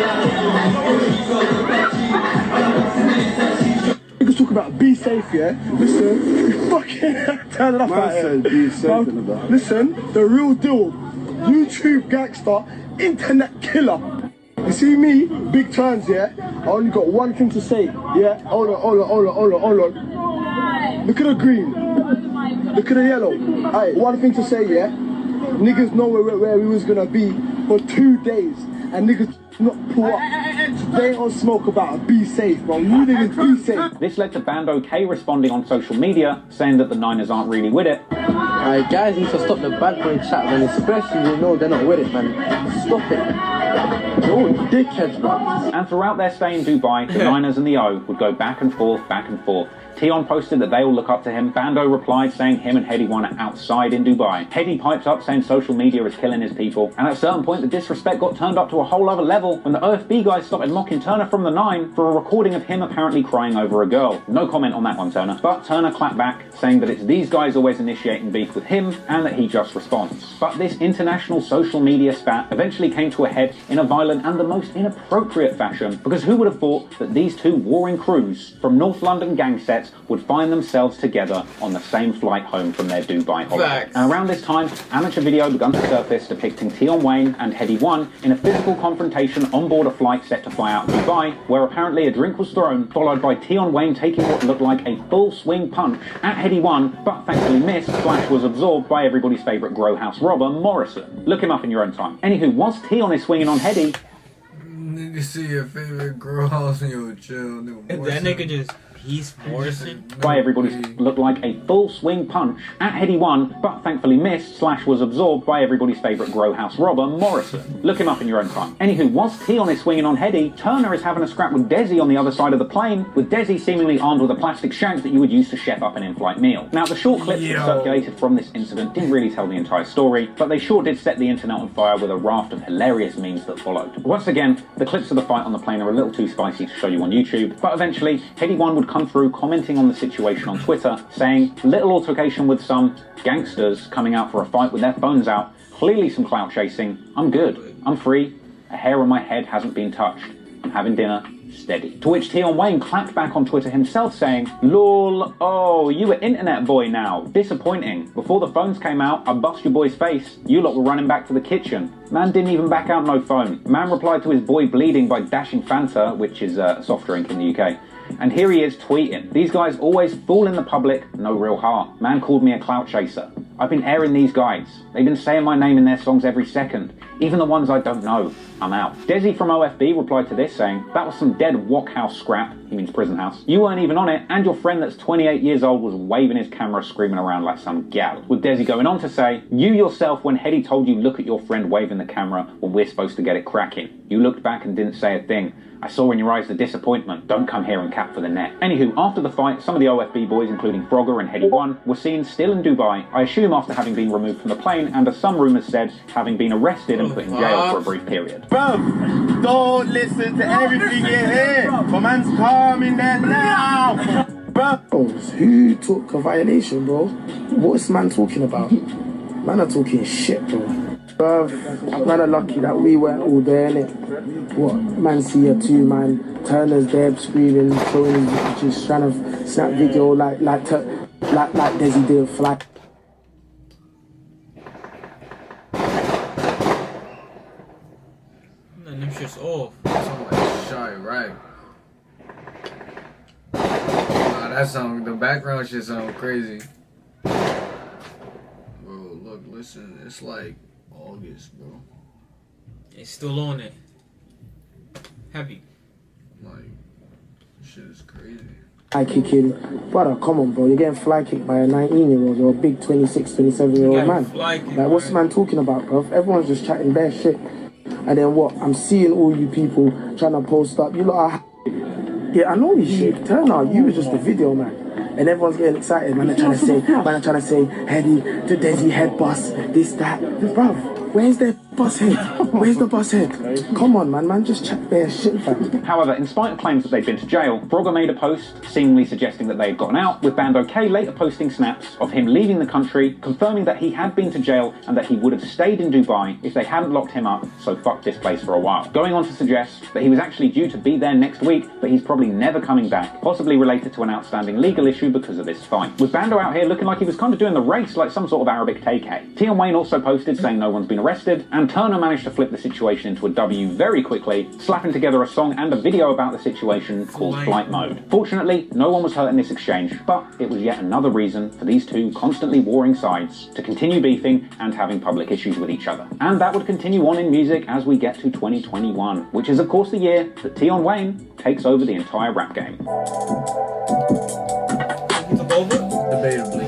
Niggas talk about be safe, yeah? Listen, you fucking turn it up out here. Be safe listen, the real deal, YouTube gangster, internet killer. You see me, big turns, yeah? I only got one thing to say, yeah? Hold on. Look at the green. Look at the yellow. Alright, one thing to say, yeah? Niggas know where we was gonna be for 2 days, and niggas not pull up. They ain't on smoke about it. Be safe, bro. You niggas be safe. This led to Bando K responding on social media, saying that the Niners aren't really with it. Alright, guys need to stop the bad boy chat, man. Especially you know they're not with it, man. Stop it. They're all dickheads, bro. And throughout their stay in Dubai, the Niners and the O would go back and forth. Tion posted that they all look up to him. Bando replied saying him and Heady One are outside in Dubai. Heady piped up saying social media is killing his people. And at a certain point, the disrespect got turned up to a whole other level when the OFB guys started mocking Turner from the 9 for a recording of him apparently crying over a girl. No comment on that one, Turner. But Turner clapped back, saying that it's these guys always initiating beef with him and that he just responds. But this international social media spat eventually came to a head in a violent and the most inappropriate fashion, because who would have thought that these two warring crews from North London gang sets would find themselves together on the same flight home from their Dubai holiday. And around this time, amateur video began to surface depicting Tion Wayne and Heady One in a physical confrontation on board a flight set to fly out of Dubai, where apparently a drink was thrown, followed by Tion Wayne taking what looked like a full swing punch at Heady One, but thankfully missed. Flash was absorbed by everybody's favourite grow house robber, Morrison. Look him up in your own time. Anywho, whilst Tion is swinging on Heady... Nigga see your favourite grow house and you'll chill. That nigga just... He's Morrison. By everybody's looked like a full swing punch at Heady One, but thankfully missed. Slash was absorbed by everybody's favourite grow house robber, Morrison. Look him up in your own time. Anywho, whilst Tion is swinging on Heady, Turner is having a scrap with Desi on the other side of the plane, with Desi seemingly armed with a plastic shank that you would use to chef up an in-flight meal. Now, the short clips that circulated from this incident didn't really tell the entire story, but they sure did set the internet on fire with a raft of hilarious memes that followed. Once again, the clips of the fight on the plane are a little too spicy to show you on YouTube, but eventually, Heady One would come through commenting on the situation on Twitter, saying, little altercation with some gangsters coming out for a fight with their phones out, clearly some clout chasing, I'm good, I'm free, a hair on my head hasn't been touched, I'm having dinner, steady. To which Tion Wayne clapped back on Twitter himself saying, lol, oh, you a internet boy now, disappointing. Before the phones came out, I bust your boy's face, you lot were running back to the kitchen. Man didn't even back out no phone. Man replied to his boy bleeding by dashing Fanta, which is a soft drink in the UK. And here he is tweeting, these guys always fool in the public, no real heart. Man called me a clout chaser. I've been airing these guys. They've been saying my name in their songs every second. Even the ones I don't know. I'm out. Desi from OFB replied to this saying, that was some dead wokhouse scrap. He means prison house. You weren't even on it, and your friend that's 28 years old was waving his camera screaming around like some gal. With Desi going on to say, you yourself when Heady told you look at your friend waving the camera when we're supposed to get it cracking. You looked back and didn't say a thing. I saw in your eyes the disappointment. Don't come here and cap for the net. Anywho, after the fight, some of the OFB boys, including Frogger and Heady One, were seen still in Dubai, I assume after having been removed from the plane, and as some rumours said, having been arrested and put in jail for a brief period. Bro, don't listen to everything you hear. My man's calming there now. Bro, who took a violation, bro? What's man talking about? Man are talking shit, bro. Bruv, man are lucky that we weren't all there, innit? What? Man see a two, man. Turner's there screaming, showing just trying to snap video like Desi did fly. And them shit's off. Somebody shy, right? Nah, that sound, the background shit sound crazy. Bro, look, listen, it's like August, bro. It's still on it. Heavy. Like, this shit is crazy. fly kicking. Brother, come on, bro. You're getting fly kicked by a 19-year-old or a big 26, 27-year-old man. Like, what's the man talking about, bro? Everyone's just chatting bare shit. And then what? I'm seeing all you people trying to post up. You lot are... Yeah, I know you shit. Turn out, you was just a video, man. And everyone's getting excited. Man, they're trying to say, Heady, the Desi head boss, this, that. Bruv, where's their boss head? Where's the boss head? Come on, man, just chat bare shit, fam. However, in spite of claims that they'd been to jail, Brogger made a post seemingly suggesting that they had gotten out, with Bando K later posting snaps of him leaving the country, confirming that he had been to jail and that he would have stayed in Dubai if they hadn't locked him up, so fuck this place for a while. Going on to suggest that he was actually due to be there next week, but he's probably never coming back, possibly related to an outstanding legal issue because of this fight. With Bando out here looking like he was kind of doing the race like some sort of Arabic TK. Tion Wayne also posted saying no one's been arrested, and Turner managed to flip the situation into a W very quickly, slapping together a song and a video about the situation called Flight Mode. Fortunately, no one was hurt in this exchange, but it was yet another reason for these two constantly warring sides to continue beefing and having public issues with each other. And that would continue on in music as we get to 2021, which is of course the year that Tion Wayne takes over the entire rap game. Debatably.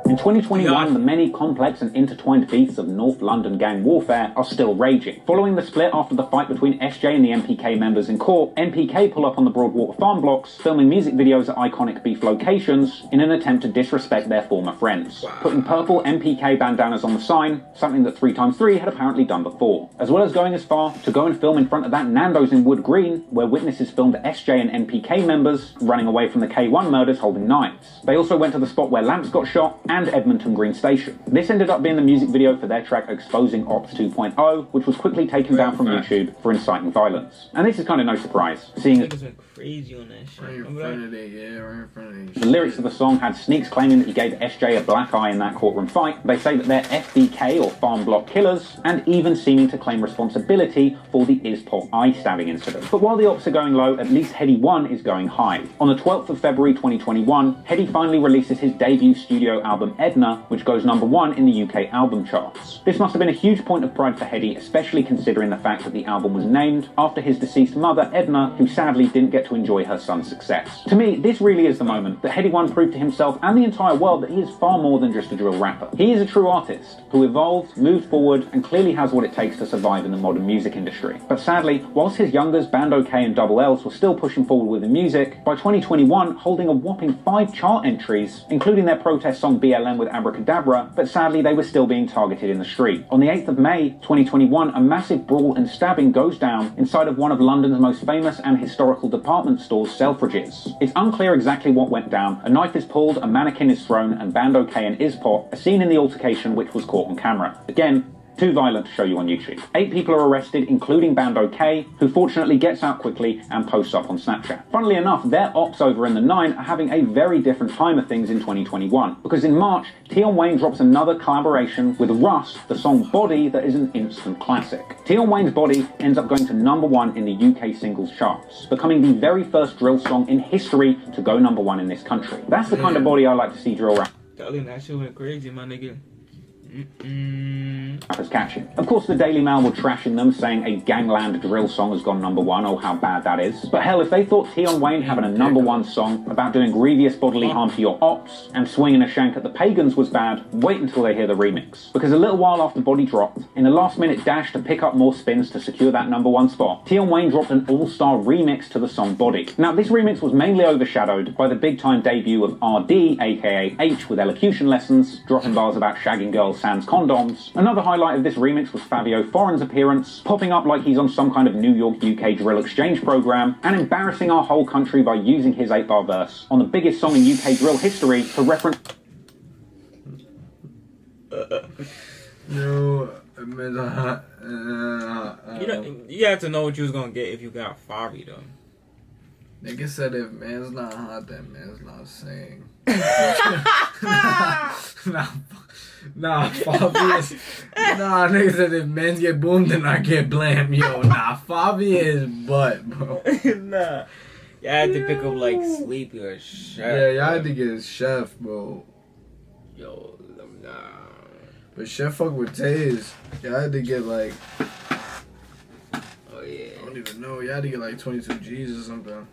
In 2021, the many complex and intertwined beefs of North London gang warfare are still raging. Following the split after the fight between SJ and the MPK members in court, MPK pull up on the Broadwater farm blocks, filming music videos at iconic beef locations in an attempt to disrespect their former friends. Putting purple MPK bandanas on the sign, something that 3x3 had apparently done before. As well as going as far to go and film in front of that Nando's in Wood Green, where witnesses filmed SJ and MPK members running away from the K1 murders holding knives. They also went to the spot where Lamps got shot and Edmonton Green Station. This ended up being the music video for their track Exposing Ops 2.0, which was quickly taken down from YouTube for inciting violence. And this is kind of no surprise, seeing crazy on that shit. Right in front of it, yeah, right in front of it. The lyrics of the song had Sneaks claiming that he gave SJ a black eye in that courtroom fight. They say that they're FBK or farm block killers, and even seeming to claim responsibility for the Ispot eye stabbing incident. But while the ops are going low, at least Heady 1 is going high. On the 12th of February 2021, Heady finally releases his debut studio album Edna, which goes #1 in the UK album charts. This must have been a huge point of pride for Heady, especially considering the fact that the album was named after his deceased mother, Edna, who sadly didn't get to enjoy her son's success. To me, this really is the moment that Heady 1 proved to himself and the entire world that he is far more than just a drill rapper. He is a true artist who evolved, moved forward, and clearly has what it takes to survive in the modern music industry. But sadly, whilst his youngers Bando K and Double L's were still pushing forward with the music, by 2021 holding a whopping 5 chart entries, including their protest song BLM with Abracadabra, but sadly they were still being targeted in the street. On the 8th of May 2021, a massive brawl and stabbing goes down inside of one of London's most famous and historical department stores, Selfridges. It's unclear exactly what went down. A knife is pulled, a mannequin is thrown, and Bando K and Ispot are seen in the altercation, which was caught on camera. Again, too violent to show you on YouTube. 8 people are arrested, including Bando K, who fortunately gets out quickly and posts up on Snapchat. Funnily enough, their ops over in the 9 are having a very different time of things in 2021, because in March, Tion Wayne drops another collaboration with Russ, the song Body, that is an instant classic. Tion Wayne's Body ends up going to #1 in the UK singles charts, becoming the very first drill song in history to go #1 in this country. That's the kind of body I like to see drill rap. That shit went crazy, my nigga. Rappers catching. Of course, the Daily Mail were trashing them, saying a gangland drill song has gone #1, oh how bad that is. But hell, if they thought Tion Wayne having a #1 song about doing grievous bodily harm to your ops and swinging a shank at the pagans was bad, wait until they hear the remix. Because a little while after Body dropped, in a last-minute dash to pick up more spins to secure that #1 spot, Tion Wayne dropped an all-star remix to the song Body. Now, this remix was mainly overshadowed by the big-time debut of RD, aka H, with elocution lessons, dropping bars about shagging girls sans condoms. Another highlight of this remix was Fabio Foreign's appearance, popping up like he's on some kind of New York UK drill exchange program, and embarrassing our whole country by using his 8-bar verse on the biggest song in UK drill history to reference... No, you have to know what you was gonna get if you got Favi though. Nigga said if man's not hot, that man's not saying. Nah, Favi is... Nah, nigga said if men get boomed, then I get blamed. Yo, nah, Favi is butt, bro. Nah. Y'all had to pick up like Sleepy or Chef. Yeah, y'all had to get Chef, bro. Yo, nah. But Chef fuck with Taze. Y'all had to get like... Oh yeah. I don't even know. Y'all had to get like 22 G's or something.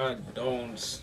I don't.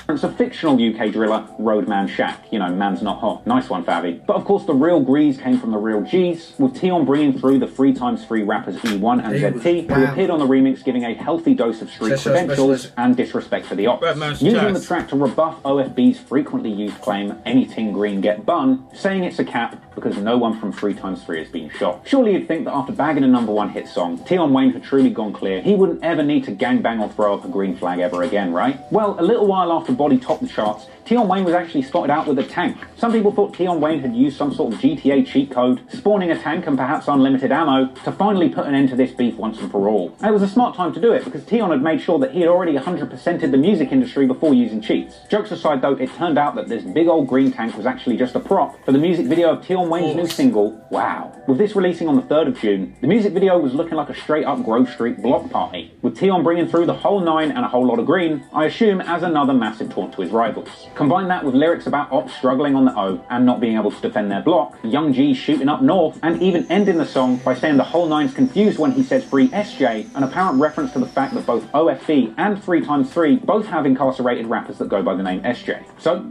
It's a fictional UK driller, Roadman Shack. You know, man's not hot. Nice one, Favy. But of course, the real Grease came from the real G's, with Tion bringing through the 3x3 rappers E1 and ZT, who appeared on the remix, giving a healthy dose of street credentials and disrespect for the ops. Using the track to rebuff OFB's frequently used claim, anything green get bun, saying it's a cap because no one from 3x3 has been shot. Surely you'd think that after bagging a #1 hit song, Tion Wayne had truly gone clear. He wouldn't ever need to gangbang or throw up a green flag ever again, right? Well, a little while after Body topped the charts, Tion Wayne was actually spotted out with a tank. Some people thought Tion Wayne had used some sort of GTA cheat code, spawning a tank and perhaps unlimited ammo, to finally put an end to this beef once and for all. And it was a smart time to do it, because Tion had made sure that he had already 100%ed the music industry before using cheats. Jokes aside though, it turned out that this big old green tank was actually just a prop for the music video of Tion Wayne's new single, Wow. With this releasing on the 3rd of June, the music video was looking like a straight up Grove Street block party, with Tion bringing through the whole 9 and a whole lot of green, I assume as another massive taunt to his rivals. Combine that with lyrics about ops struggling on the O and not being able to defend their block, Young G shooting up north, and even ending the song by saying the whole 9's confused when he says free SJ, an apparent reference to the fact that both OFB and 3x3 both have incarcerated rappers that go by the name SJ. So,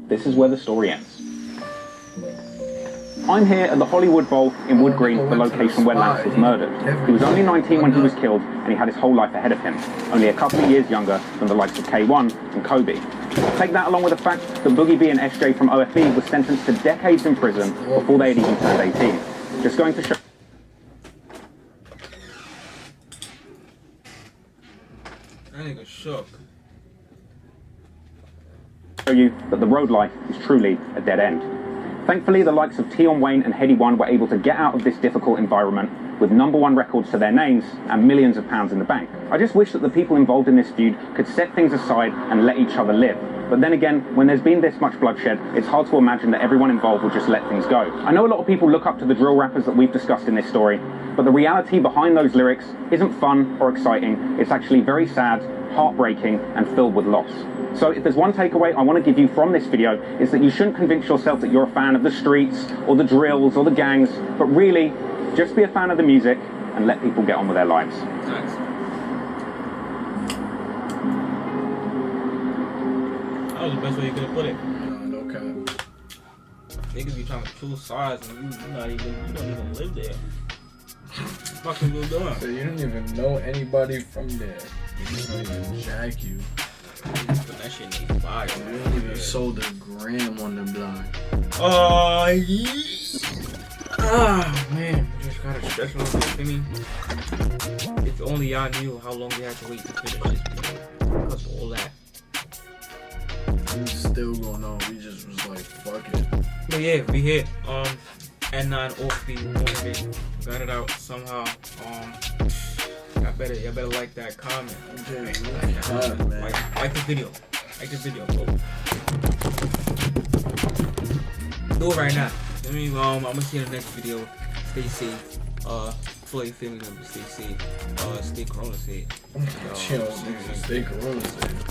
this is where the story ends. I'm here at the Hollywood Bowl in Wood Green, the location where Lance was murdered. He was only 19 when he was killed, and he had his whole life ahead of him, only a couple of years younger than the likes of K1 and Kobe. Take that along with the fact that Boogie B and SJ from OFB were sentenced to decades in prison before they had even turned 18. Just going to show you that the road life is truly a dead end. Thankfully, the likes of Tion Wayne and Heady One were able to get out of this difficult environment with #1 records to their names and millions of pounds in the bank. I just wish that the people involved in this feud could set things aside and let each other live. But then again, when there's been this much bloodshed, it's hard to imagine that everyone involved will just let things go. I know a lot of people look up to the drill rappers that we've discussed in this story, but the reality behind those lyrics isn't fun or exciting. It's actually very sad, heartbreaking, and filled with loss. So if there's one takeaway I want to give you from this video, is that you shouldn't convince yourself that you're a fan of the streets, or the drills, or the gangs, but really, just be a fan of the music, and let people get on with their lives. Nice. That was the best way you could have put it. No cap. Niggas be trying to choose sides, and you don't even live there. Fucking you doing? So you don't even know anybody from there. You don't even jack you. But that shit needs fire. You don't even sold a gram on the block. Oh, yeah. Ah, man. Just got a stress on me. If only y'all knew how long they had to wait to finish this video. Because of all that. We still going on. We just was like, fuck it. But yeah, we hit N9 off the morning. Got it out somehow. Y'all better like that comment. Like the video. Like the video, folks. Do it right now. I mean, I'm gonna see you in the next video. Stay safe. Before you feel me, stay safe. Stay corona safe. Stay corona safe.